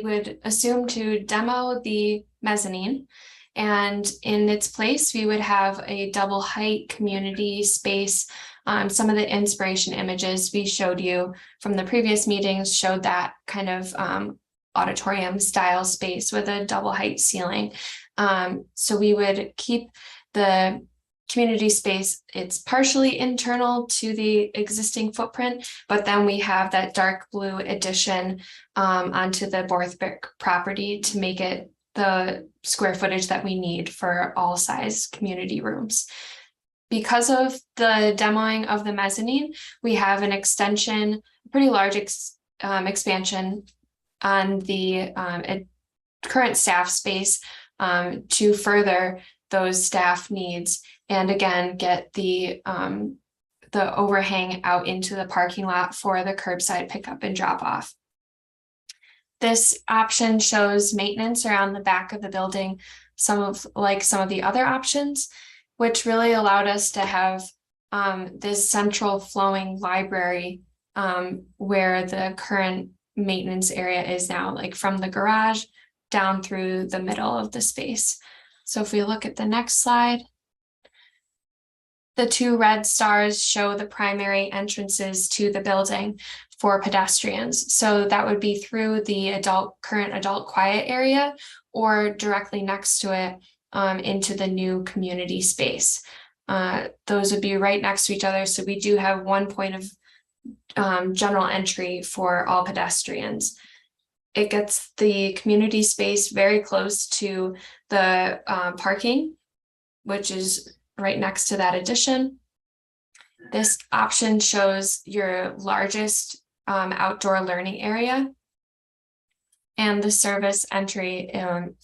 would assume to demo the mezzanine, and in its place, we would have a double height community space. Some of the inspiration images we showed you from the previous meetings showed that kind of auditorium style space with a double height ceiling. So we would keep the community space, it's partially internal to the existing footprint, but then we have that dark blue addition onto the Borthwick property to make it the square footage that we need for all size community rooms. Because of the demoing of the mezzanine, we have an extension, a pretty large expansion on the current staff space to further those staff needs, and again, get the overhang out into the parking lot for the curbside pickup and drop off. This option shows maintenance around the back of the building, some of the other options, which really allowed us to have this central flowing library where the current maintenance area is now, like from the garage down through the middle of the space. So if we look at the next slide, the two red stars show the primary entrances to the building for pedestrians. So that would be through the current adult quiet area or directly next to it into the new community space. Those would be right next to each other. So we do have one point of general entry for all pedestrians. It gets the community space very close to the parking, which is right next to that addition. This option shows your largest outdoor learning area. And the service entry,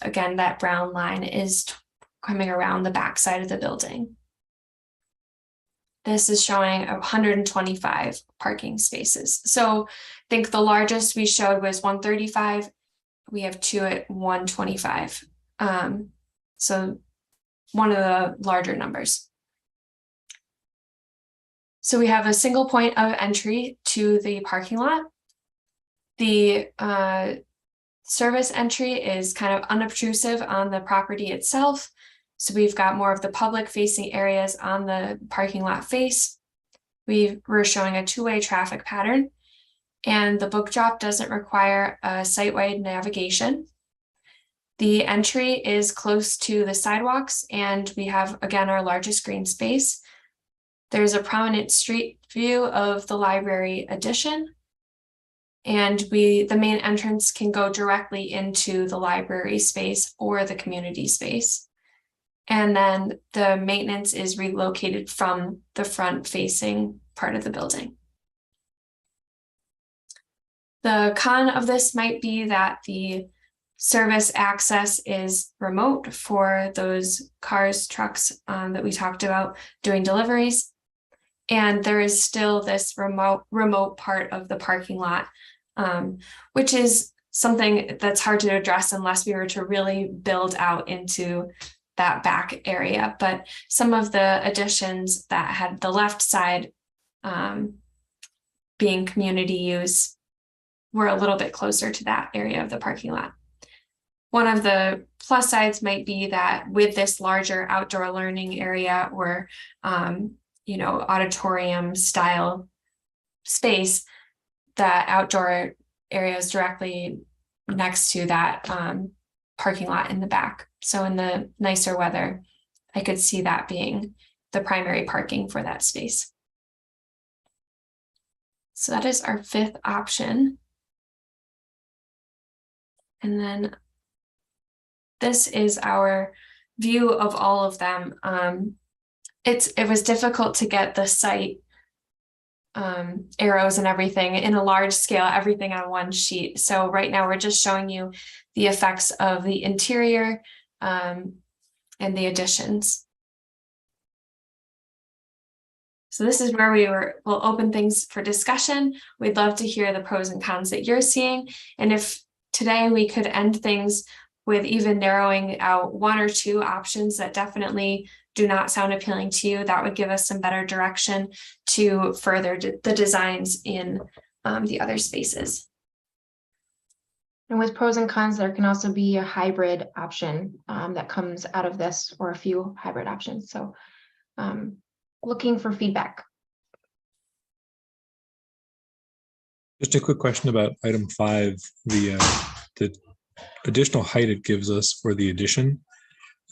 again, that brown line is coming around the back side of the building. This is showing 125 parking spaces. So I think the largest we showed was 135. We have two at 125. So one of the larger numbers. So we have a single point of entry to the parking lot. The service entry is kind of unobtrusive on the property itself. So we've got more of the public facing areas on the parking lot face. We're showing a two-way traffic pattern, and the book drop doesn't require a site-wide navigation. The entry is close to the sidewalks, and we have, again, our largest green space. There's a prominent street view of the library addition. And the main entrance can go directly into the library space or the community space. And then the maintenance is relocated from the front facing part of the building. The con of this might be that the service access is remote for those cars, trucks that we talked about doing deliveries. And there is still this remote part of the parking lot, which is something that's hard to address unless we were to really build out into that back area. But some of the additions that had the left side being community use were a little bit closer to that area of the parking lot. One of the plus sides might be that with this larger outdoor learning area or auditorium style space, that outdoor area is directly next to that parking lot in the back. So in the nicer weather, I could see that being the primary parking for that space. So that is our fifth option. And then this is our view of all of them. It was difficult to get the site arrows and everything in a large scale, everything on one sheet. So right now we're just showing you the effects of the interior and the additions. So this is where we'll open things for discussion. We'd love to hear the pros and cons that you're seeing. And if today we could end things with even narrowing out one or two options that definitely do not sound appealing to you, that would give us some better direction to further the designs in the other spaces. And with pros and cons, there can also be a hybrid option that comes out of this, or a few hybrid options. So looking for feedback. Just a quick question about item 5, the additional height it gives us for the addition.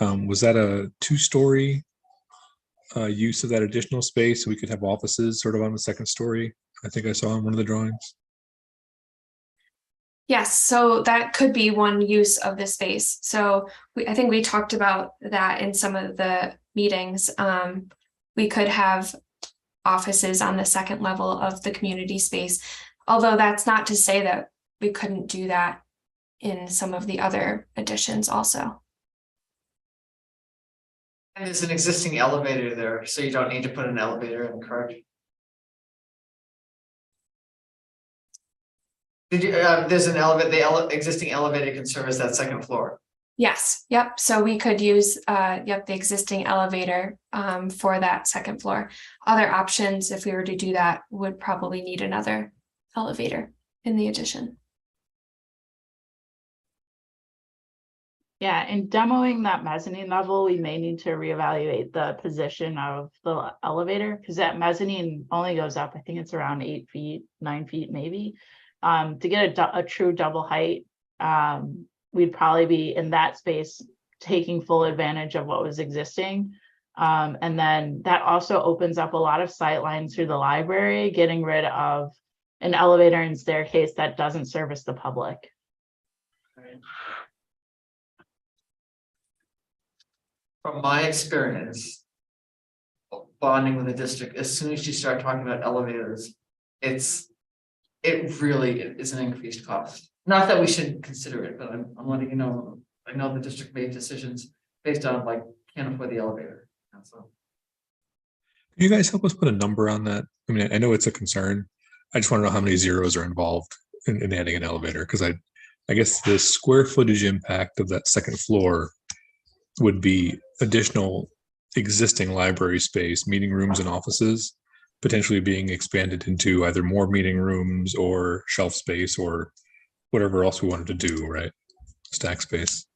Was that a 2-story use of that additional space so we could have offices sort of on the 2nd story? I think I saw in one of the drawings. Yes, so that could be one use of the space. So I think we talked about that in some of the meetings. We could have offices on the 2nd level of the community space, although that's not to say that we couldn't do that in some of the other additions also. And there's an existing elevator there, so you don't need to put an elevator in, correct? Did you, there's an elevator, the existing elevator can service that 2nd floor. Yes, yep, so we could use the existing elevator for that 2nd floor. Other options, if we were to do that, would probably need another elevator in the addition. Yeah, in demoing that mezzanine level, we may need to reevaluate the position of the elevator, because that mezzanine only goes up, I think it's around 8 feet, 9 feet maybe. To get a true double height, we'd probably be in that space taking full advantage of what was existing. And then that also opens up a lot of sight lines through the library, getting rid of an elevator and staircase that doesn't service the public. From my experience, bonding with the district, as soon as you start talking about elevators, it really is an increased cost. Not that we shouldn't consider it, but I'm letting you know, I know the district made decisions based on like, can't afford the elevator. So Can you guys help us put a number on that? I mean, I know it's a concern. I just want to know how many zeros are involved in adding an elevator, because I guess the square footage impact of that second floor would be additional existing library space, meeting rooms and offices, potentially being expanded into either more meeting rooms or shelf space or whatever else we wanted to do, right? Stack space.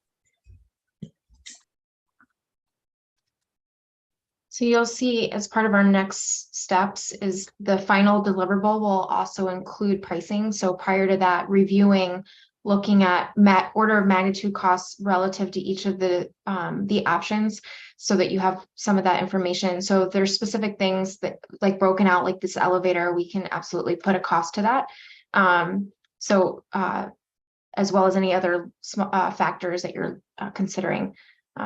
So you'll see as part of our next steps is the final deliverable will also include pricing. So prior to that, reviewing, looking at order of magnitude costs relative to each of the options so that you have some of that information. So if there's specific things that like broken out, like this elevator, we can absolutely put a cost to that. As well as any other factors that you're considering.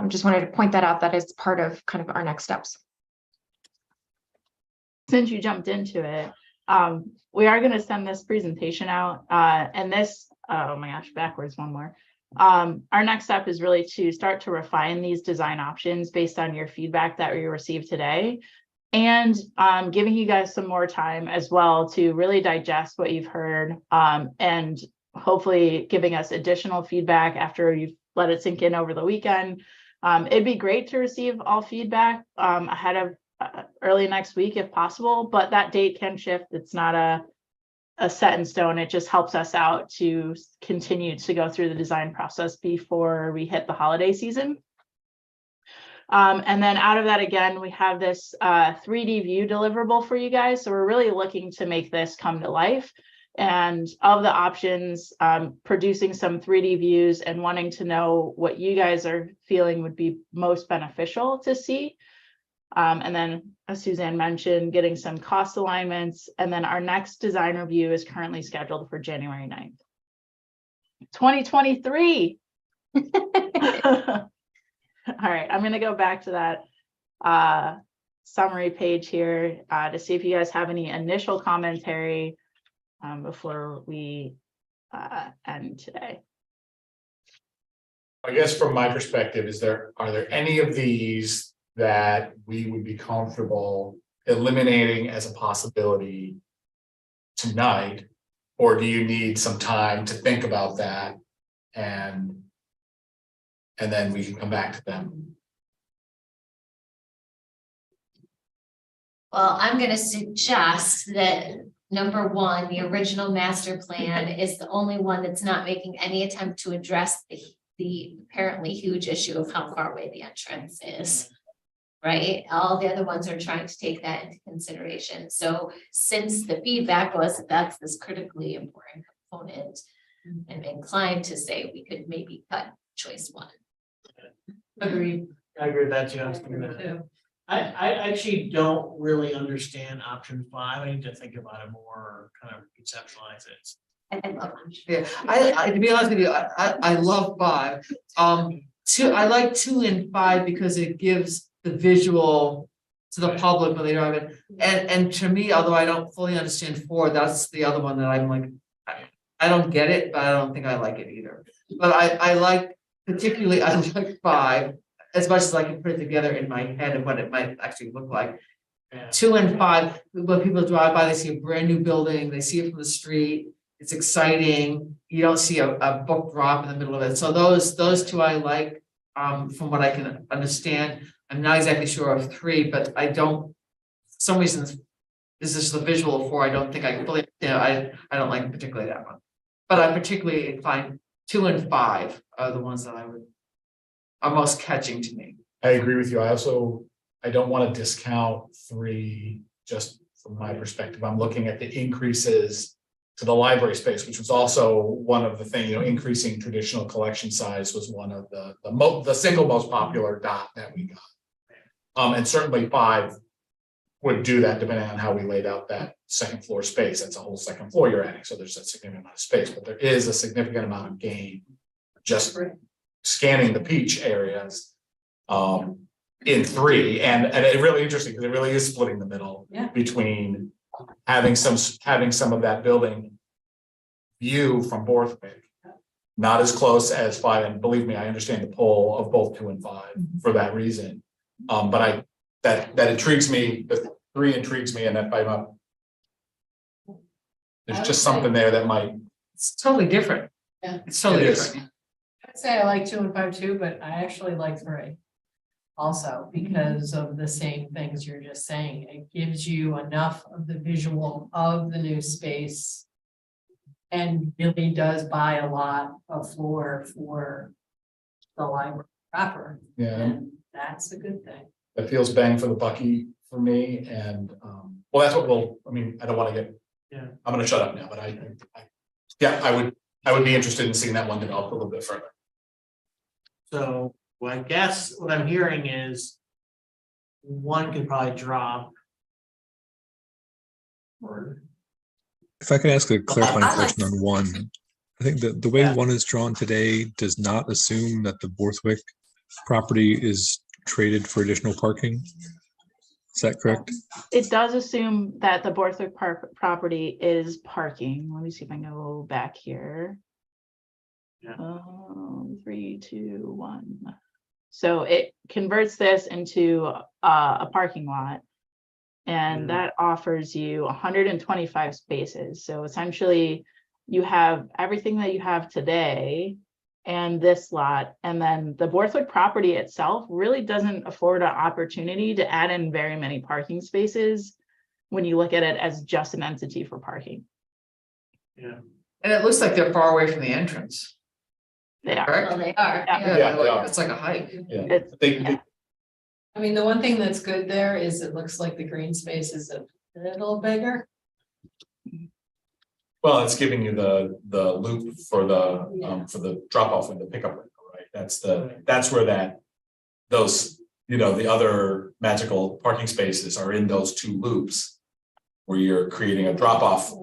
Just wanted to point that out. That is part of kind of our next steps. Since you jumped into it, we are going to send this presentation out, and this, oh my gosh, backwards one more. Our next step is really to start to refine these design options based on your feedback that we received today, and giving you guys some more time as well to really digest what you've heard, and hopefully giving us additional feedback after you've let it sink in over the weekend. It'd be great to receive all feedback ahead of early next week if possible, but that date can shift. It's not a set in stone. It just helps us out to continue to go through the design process before we hit the holiday season. And then out of that, again, we have this 3D view deliverable for you guys. So we're really looking to make this come to life. And of the options, producing some 3D views and wanting to know what you guys are feeling would be most beneficial to see. And then, as Suzanne mentioned, getting some cost alignments. And then our next design review is currently scheduled for January 9th. 2023. All right, I'm going to go back to that summary page here to see if you guys have any initial commentary before we end today. I guess from my perspective, are there any of these that we would be comfortable eliminating as a possibility tonight? Or do you need some time to think about that and then we can come back to them? Well, I'm gonna suggest that number one, the original master plan is the only one that's not making any attempt to address the apparently huge issue of how far away the entrance is. Right? All the other ones are trying to take that into consideration. So since the feedback was that that's this critically important component, I'm inclined to say we could maybe cut choice one. Agreed. I agree with that too. I actually don't really understand option 5. I need to think about it more, kind of conceptualize it. I love yeah, I to be honest with you, I love 5. 2, I like 2 and 5 because it gives the visual to the public when they drive it. And to me, although I don't fully understand 4, that's the other one that I'm like, I don't get it, but I don't think I like it either. But I like, particularly, I like 5 as much as I can put it together in my head of what it might actually look like. 2 and 5, when people drive by, they see a brand new building, they see it from the street, it's exciting. You don't see a book drop in the middle of it. So those 2 I like, from what I can understand. I'm not exactly sure of 3, but I don't, for some reasons, this is the visual of 4. I don't think I can fully, I don't like particularly that one. But I particularly find 2 and 5 are the ones that are most catching to me. I agree with you. I don't want to discount 3 just from my perspective. I'm looking at the increases to the library space, which was also one of the things, increasing traditional collection size was one of the single most popular dot that we got. And certainly 5 would do that depending on how we laid out that second floor space. That's a whole second floor you're adding, so there's a significant amount of space, but there is a significant amount of gain just scanning the peach areas in 3, and it's really interesting because it really is splitting the middle between having some of that building view from Borthwick, not as close as 5, and believe me, I understand the pull of both 2 and 5 for that reason. But that intrigues me, the 3 intrigues me, and that 5 up. There's just something there that might. It's totally different. Yeah. It's totally It is. different. I'd say I like 2 and 5 too, but I actually like 3. Also, because of the same things you're just saying, it gives you enough of the visual of the new space. And really does buy a lot of floor for the library proper. Yeah. And that's a good thing. That feels bang for the bucky for me, and well, that's what I don't want to get. Yeah. I'm gonna shut up now, but I would be interested in seeing that one develop a little bit further. So, well, I guess what I'm hearing is 1 could probably drop. Or If I could ask a clarifying I like- question on 1, I think the way Yeah. 1 is drawn today does not assume that the Borthwick property is traded for additional parking. Is that correct? It does assume that the Borthwick property is parking. Let me see if I can go back here. Yeah. 3, 2, 1. So it converts this into a parking lot. And that offers you 125 spaces. So essentially you have everything that you have today and this lot. And then the Borthwick property itself really doesn't afford an opportunity to add in very many parking spaces when you look at it as just an entity for parking. Yeah. And it looks like they're far away from the entrance. They are. Correct? Well, they are. Yeah. Yeah, they are. It's like a hike. Yeah. It's- They- I mean, the one thing that's good there is it looks like the green space is a little bigger. Well, it's giving you the loop for the drop off and the pickup window, right? That's where those, the other magical parking spaces are in those 2 loops. Where you're creating a drop off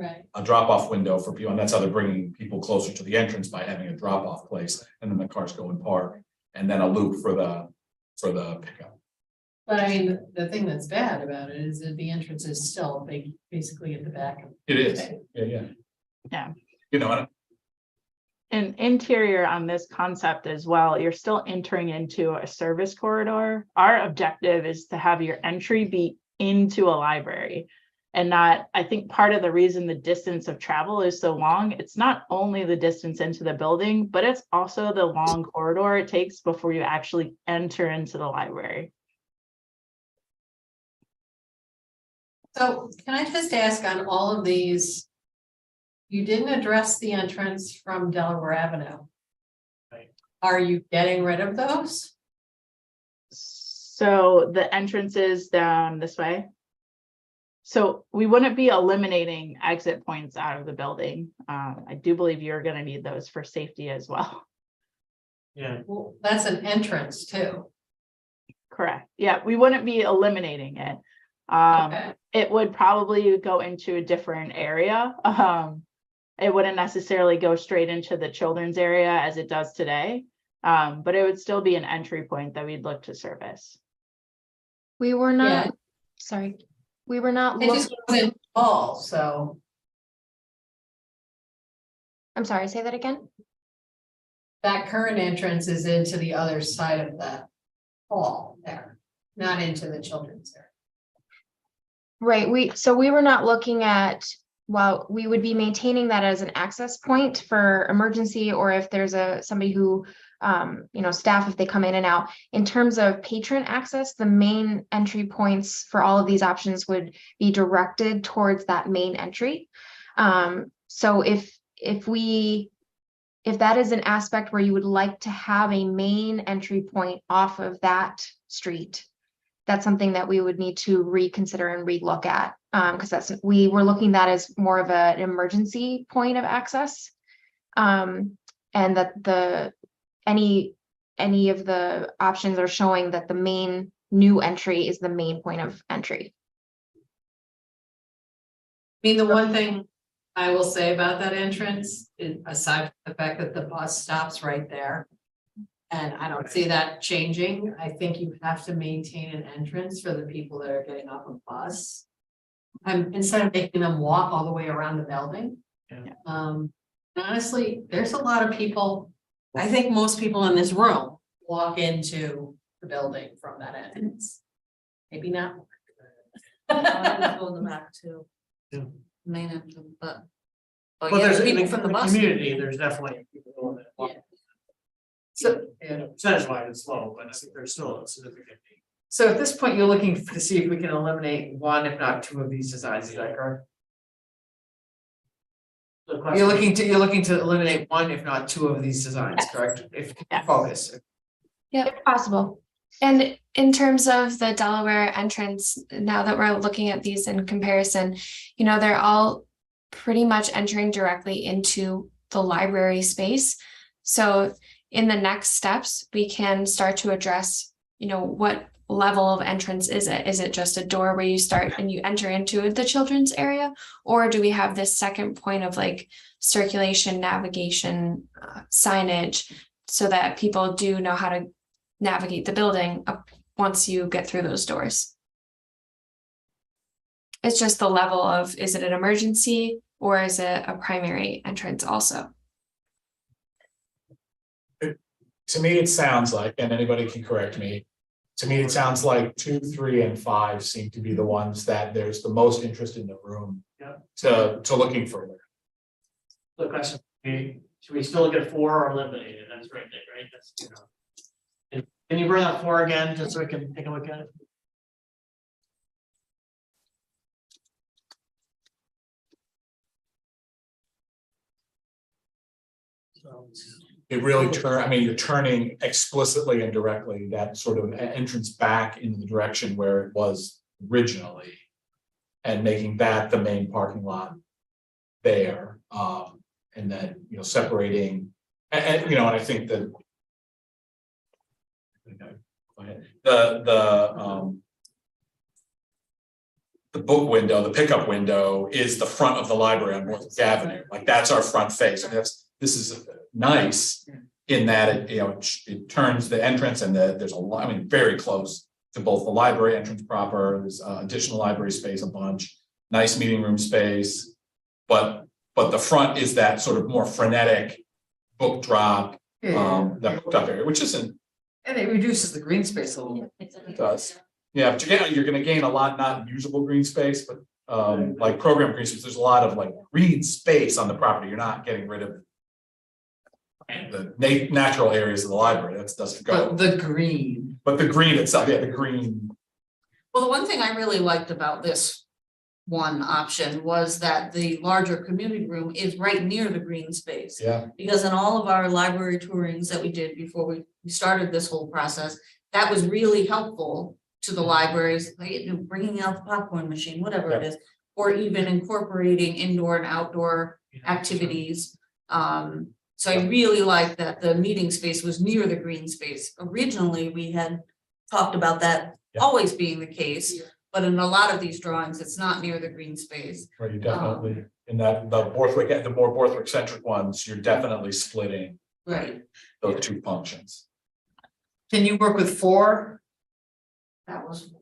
window for people, and that's how they're bringing people closer to the entrance by having a drop off place, and then the cars go and park, and then a loop for the pickup. But I mean, the thing that's bad about it is that the entrance is still basically at the back of. It is, yeah. Yeah. An interior on this concept as well, you're still entering into a service corridor. Our objective is to have your entry be into a library. And not, I think part of the reason the distance of travel is so long, it's not only the distance into the building, but it's also the long corridor it takes before you actually enter into the library. So can I just ask on all of these? You didn't address the entrance from Delaware Avenue. Right. Are you getting rid of those? So the entrances down this way. So we wouldn't be eliminating exit points out of the building. I do believe you're going to need those for safety as well. Yeah. Well, that's an entrance too. Correct. Yeah, we wouldn't be eliminating it. Okay. It would probably go into a different area. It wouldn't necessarily go straight into the children's area as it does today. But it would still be an entry point that we'd look to service. We were not, sorry, we were not It just looking, wasn't all, so I'm sorry, say that again? that current entrance is into the other side of the hall there, not into the children's area. Right, we were not looking at, well, we would be maintaining that as an access point for emergency, or if there's somebody who, staff, if they come in and out. In terms of patron access, the main entry points for all of these options would be directed towards that main entry. So if that is an aspect where you would like to have a main entry point off of that street, that's something that we would need to reconsider and relook at, because we were looking at that as more of an emergency point of access. And that any of the options are showing that the main new entry is the main point of entry. I mean, the one thing I will say about that entrance, aside from the fact that the bus stops right there. And I don't see that changing. I think you have to maintain an entrance for the people that are getting off a bus. Instead of making them walk all the way around the building. Yeah. Honestly, there's a lot of people, I think most people in this room walk into the building from that entrance. Maybe not. I would go in the back too. Yeah. Main entrance, but. But yeah, there's, the in people the from the the bus. community, there's definitely people going that walk. So, Percentage wise, it's low, but I think there's still a significant need. so at this point, you're looking to see if we can eliminate one, if not two of these designs, is that correct? The question- You're looking to eliminate one, if not two of these designs, Yes. correct? If Yes. focus. If possible. And in terms of the Delaware entrance, now that we're looking at these in comparison, you know, they're all pretty much entering directly into the library space. So in the next steps, we can start to address, you know, what level of entrance is it? Is it just a door where you start and you enter into the children's area? Or do we have this second point of like circulation, navigation, signage, so that people do know how to navigate the building once you get through those doors? It's just the level of, is it an emergency or is it a primary entrance also? To me, it sounds like, and anybody can correct me. To me, it sounds like 2, 3, and 5 seem to be the ones that there's the most interest in the room. Yeah. To looking further. The question, should we still look at 4 or eliminate it? That's right, Nick, right? That's, you know. And can you bring up 4 again, just so we can take a look at it? So, It really you're turning explicitly and directly that sort of entrance back into the direction where it was originally. And making that the main parking lot there, and then, you know, separating, and you know, and I think that. The book window, the pickup window is the front of the library on North Avenue, like that's our front face, and this is nice. In that it, you know, it turns the entrance and there's a lot, I mean, very close to both the library entrance proper, there's additional library space, a bunch, nice meeting room space. But the front is that sort of more frenetic book drop, that book drop area, which isn't. And it reduces the green space a little bit. It does. Yeah, but you're gonna gain a lot not usable green space, but like program green space, there's a lot of like green space on the property. You're not getting rid of the natural areas of the library. That doesn't go. But the green. But the green itself, yeah, the green. Well, the one thing I really liked about this one option was that the larger community room is right near the green space. Yeah. Because in all of our library tourings that we did before we started this whole process, that was really helpful to the libraries, like, you know, bringing out the popcorn machine, whatever it is, or even incorporating indoor and outdoor activities. So I really like that the meeting space was near the green space. Originally, we had talked about that always being the case, but in a lot of these drawings, it's not near the green space. Right, you definitely, in that, the more Borthwick centric ones, you're definitely splitting Right. those two functions. Can you work with 4? That was.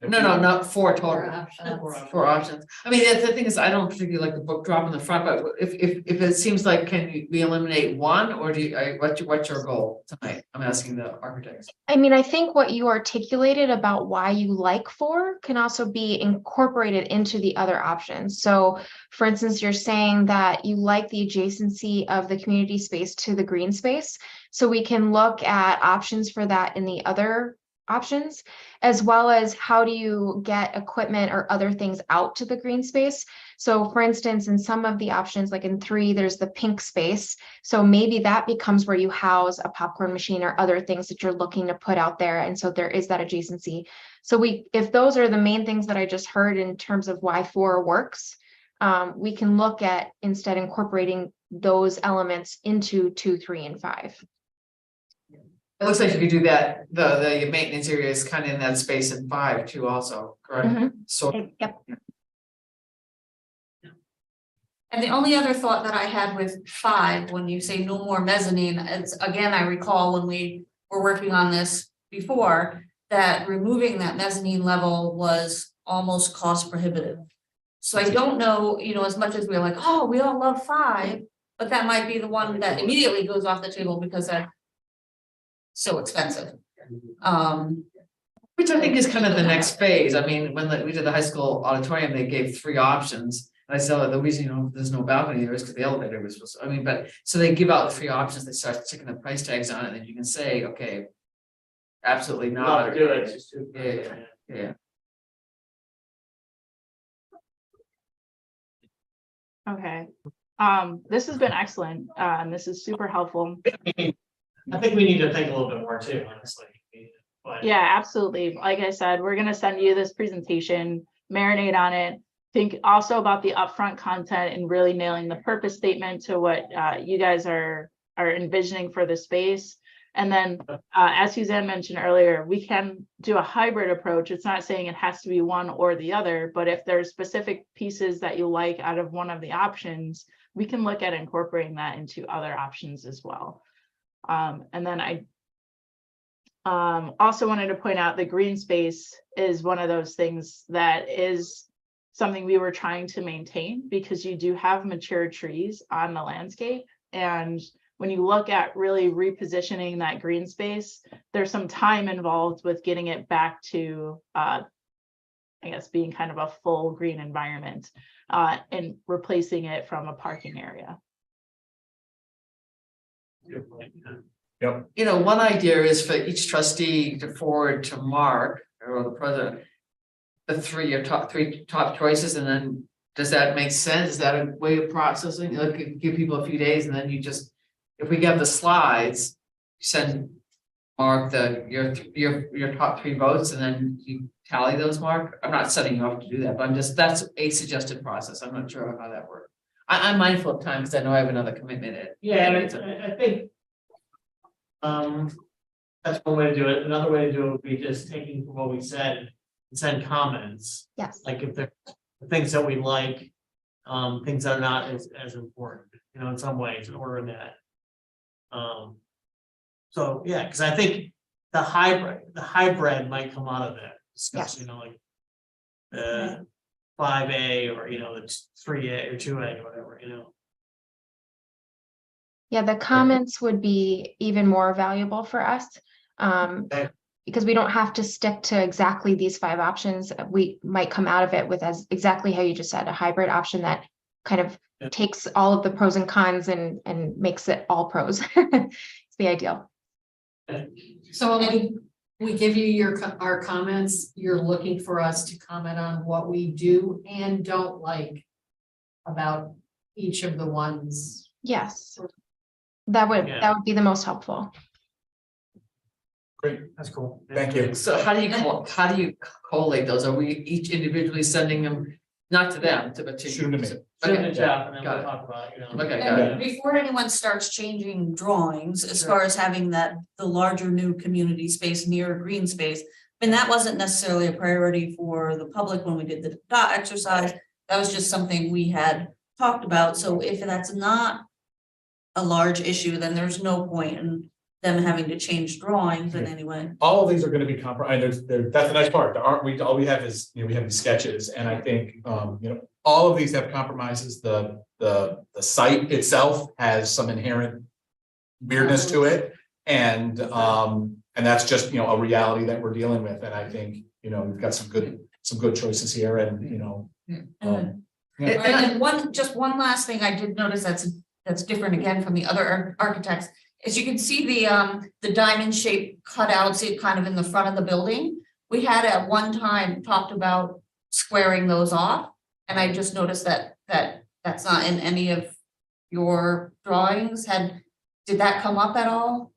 No, not 4 total. options. 4 options. I mean, the thing is, I don't particularly like the book drop in the front, but if it seems like, can we eliminate one, or do you, what's your goal tonight? I'm asking the architects. I mean, I think what you articulated about why you like 4 can also be incorporated into the other options. So for instance, you're saying that you like the adjacency of the community space to the green space. So we can look at options for that in the other options, as well as how do you get equipment or other things out to the green space. So for instance, in some of the options, like in 3, there's the pink space. So maybe that becomes where you house a popcorn machine or other things that you're looking to put out there. And so there is that adjacency. So if those are the main things that I just heard in terms of why 4 works, we can look at instead incorporating those elements into 2, 3, and 5. It looks like you could do that, the maintenance area is kind of in that space in 5 too also, correct? Mhm. So, Yep. And the only other thought that I had with 5, when you say no more mezzanine, it's, again, I recall when we were working on this before, that removing that mezzanine level was almost cost prohibitive. So I don't know, as much as we're like, oh, we all love 5, but that might be the one that immediately goes off the table because they're so expensive. which I think is kind of the next phase. I mean, when we did the high school auditorium, they gave 3 options. And I said, oh, the reason, there's no balcony there is because the elevator was supposed to, but, so they give out the 3 options, they start sticking the price tags on it, and you can say, okay. Absolutely not. Not do it, it's just too. Yeah. Okay. This has been excellent. And this is super helpful. I think we need to think a little bit more too, honestly. But Yeah, absolutely. Like I said, we're gonna send you this presentation, marinate on it. Think also about the upfront content and really nailing the purpose statement to what you guys are envisioning for the space. And then, as Suzanne mentioned earlier, we can do a hybrid approach. It's not saying it has to be one or the other, but if there's specific pieces that you like out of one of the options, we can look at incorporating that into other options as well. And then I also wanted to point out the green space is one of those things that is something we were trying to maintain because you do have mature trees on the landscape. And when you look at really repositioning that green space, there's some time involved with getting it back to, I guess, being kind of a full green environment and replacing it from a parking area. Yep. One idea is for each trustee to forward to Mark or the president. The 3 top choices, and then does that make sense? Is that a way of processing? Like give people a few days and then you just, if we get the slides, send Mark your top 3 votes and then you tally those, Mark. I'm not setting you up to do that, but that's a suggested process. I'm not sure how that works. I'm mindful of time because I know I have another commitment. yeah, and I think that's one way to do it. Another way to do it would be just taking from what we said and send comments. Yes. Like if there are things that we like, things that are not as important, in some ways, in order that. So yeah, because I think the hybrid might come out of that discussion, like the 5A or the 3A or 2A or whatever, Yeah, the comments would be even more valuable for us. Because we don't have to stick to exactly these 5 options. We might come out of it with exactly how you just said, a hybrid option that kind of takes all of the pros and cons and makes it all pros. It's the ideal. So when we give you our comments, you're looking for us to comment on what we do and don't like about each of the ones. Yes. That would be the most helpful. Great, that's cool. thank you. So how do you collate those? Are we each individually sending them, not to them, but to Shoot 'em to me. Send it to Okay, Jeff and then got we'll it. talk about it, Okay, got And it. before anyone starts changing drawings, as Sure. far as having the larger new community space near a green space. And that wasn't necessarily a priority for the public when we did the dot exercise. That was just something we had talked about. So if that's not a large issue, then there's no point in them having to change drawings in any way. All of these are gonna be compromised, that's the nice part, all we have is, we have these sketches, and I think, all of these have compromises, the site itself has some inherent weirdness to it, and that's just, a reality that we're dealing with, and I think, we've got some good choices here, and, All right, and one last thing I did notice that's different again from the other architects. As you can see the diamond shaped cutouts kind of in the front of the building. We had at one time talked about squaring those off. And I just noticed that that's not in any of your drawings. Did that come up at all?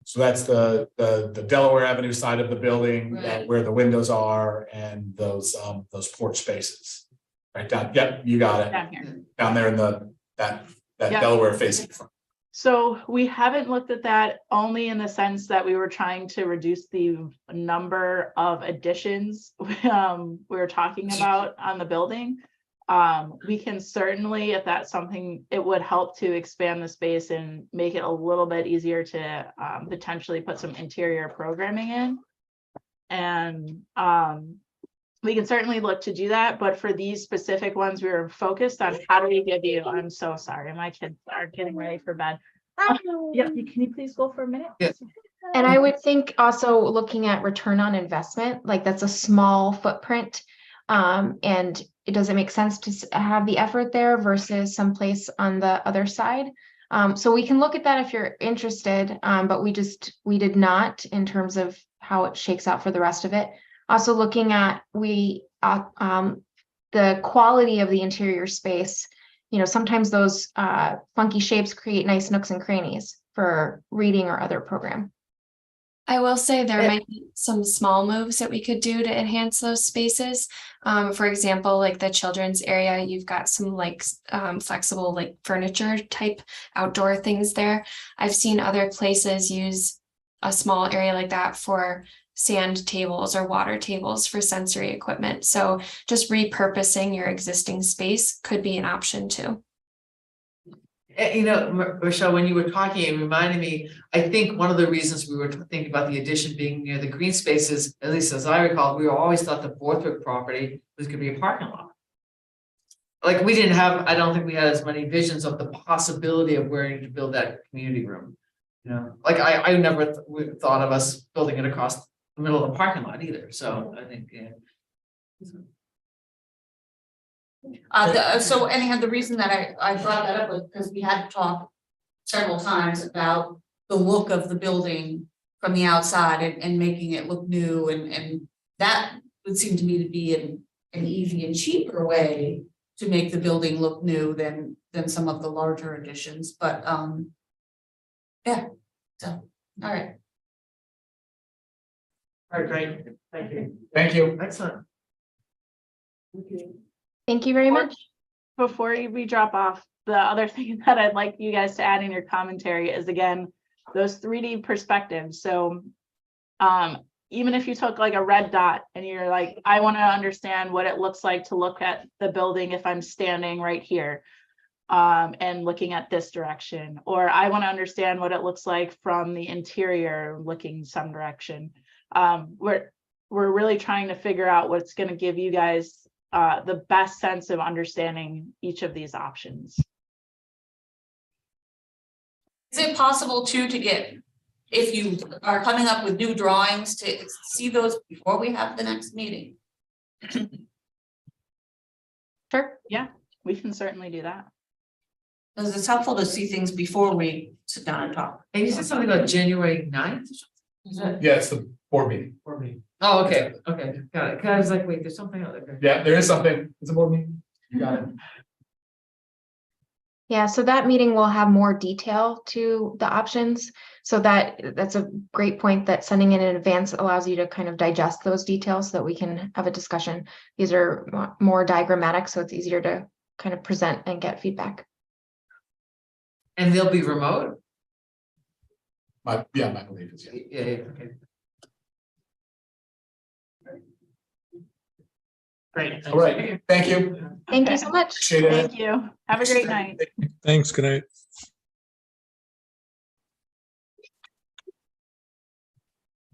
so that's the Delaware Avenue side of the building, Right. where the windows are, and those porch spaces. Right down, yep, you got it, Down here. down there in that Yep. Delaware facing front. So we haven't looked at that only in the sense that we were trying to reduce the number of additions we were talking about on the building. We can certainly, if that's something, it would help to expand the space and make it a little bit easier to potentially put some interior programming in. And we can certainly look to do that, but for these specific ones, we were focused on how do we give you, I'm so sorry, my kids are getting ready for bed. Yeah, can you please go for a minute? Yeah. And I would think also looking at return on investment, like that's a small footprint. And it doesn't make sense to have the effort there versus someplace on the other side. So we can look at that if you're interested, but we did not in terms of how it shakes out for the rest of it. Also looking at the quality of the interior space. You know, sometimes those funky shapes create nice nooks and crannies for reading or other program. I will say there might be some small moves that we could do to enhance those spaces. For example, like the children's area, you've got some like flexible like furniture type outdoor things there. I've seen other places use a small area like that for sand tables or water tables for sensory equipment. So just repurposing your existing space could be an option too. You know, Rochelle, when you were talking, it reminded me, I think one of the reasons we were thinking about the addition being near the green spaces, at least as I recall, we always thought the Borthwick property was gonna be a parking lot. Like, we didn't have, I don't think we had as many visions of the possibility of where to build that community room. You know, like I never thought of us building it across the middle of the parking lot either, so I think, yeah. So anyhow, the reason that I brought that up was because we had talked several times about the look of the building from the outside and making it look new, and that would seem to me to be an easy and cheaper way to make the building look new than some of the larger additions, but yeah, so, all right. All right, great, thank you. Thank you. Excellent. Thank you very much. Before we drop off, the other thing that I'd like you guys to add in your commentary is, again, those 3D perspectives. So even if you took like a red dot and you're like, I want to understand what it looks like to look at the building if I'm standing right here and looking at this direction, or I want to understand what it looks like from the interior looking some direction. We're really trying to figure out what's going to give you guys the best sense of understanding each of these options. Is it possible too to get, if you are coming up with new drawings, to see those before we have the next meeting? Sure. Yeah, we can certainly do that. Because it's helpful to see things before we sit down and talk. And you said something about January 9th? Is that Yeah, it's the board meeting. for me? Oh, okay, okay, got it. 'Cause I was like, wait, there's something else. Okay. Yeah, there is something. It's a board meeting. You got it. Yeah, so that meeting will have more detail to the options. So that's a great point, that sending it in advance allows you to kind of digest those details so that we can have a discussion. These are more diagrammatic, so it's easier to kind of present and get feedback. And they'll be remote? My belief is, yeah. Yeah, okay. Great. All right, thank you. Thank you so much. Appreciate it. Thank you. Have a great night. Thanks, good night.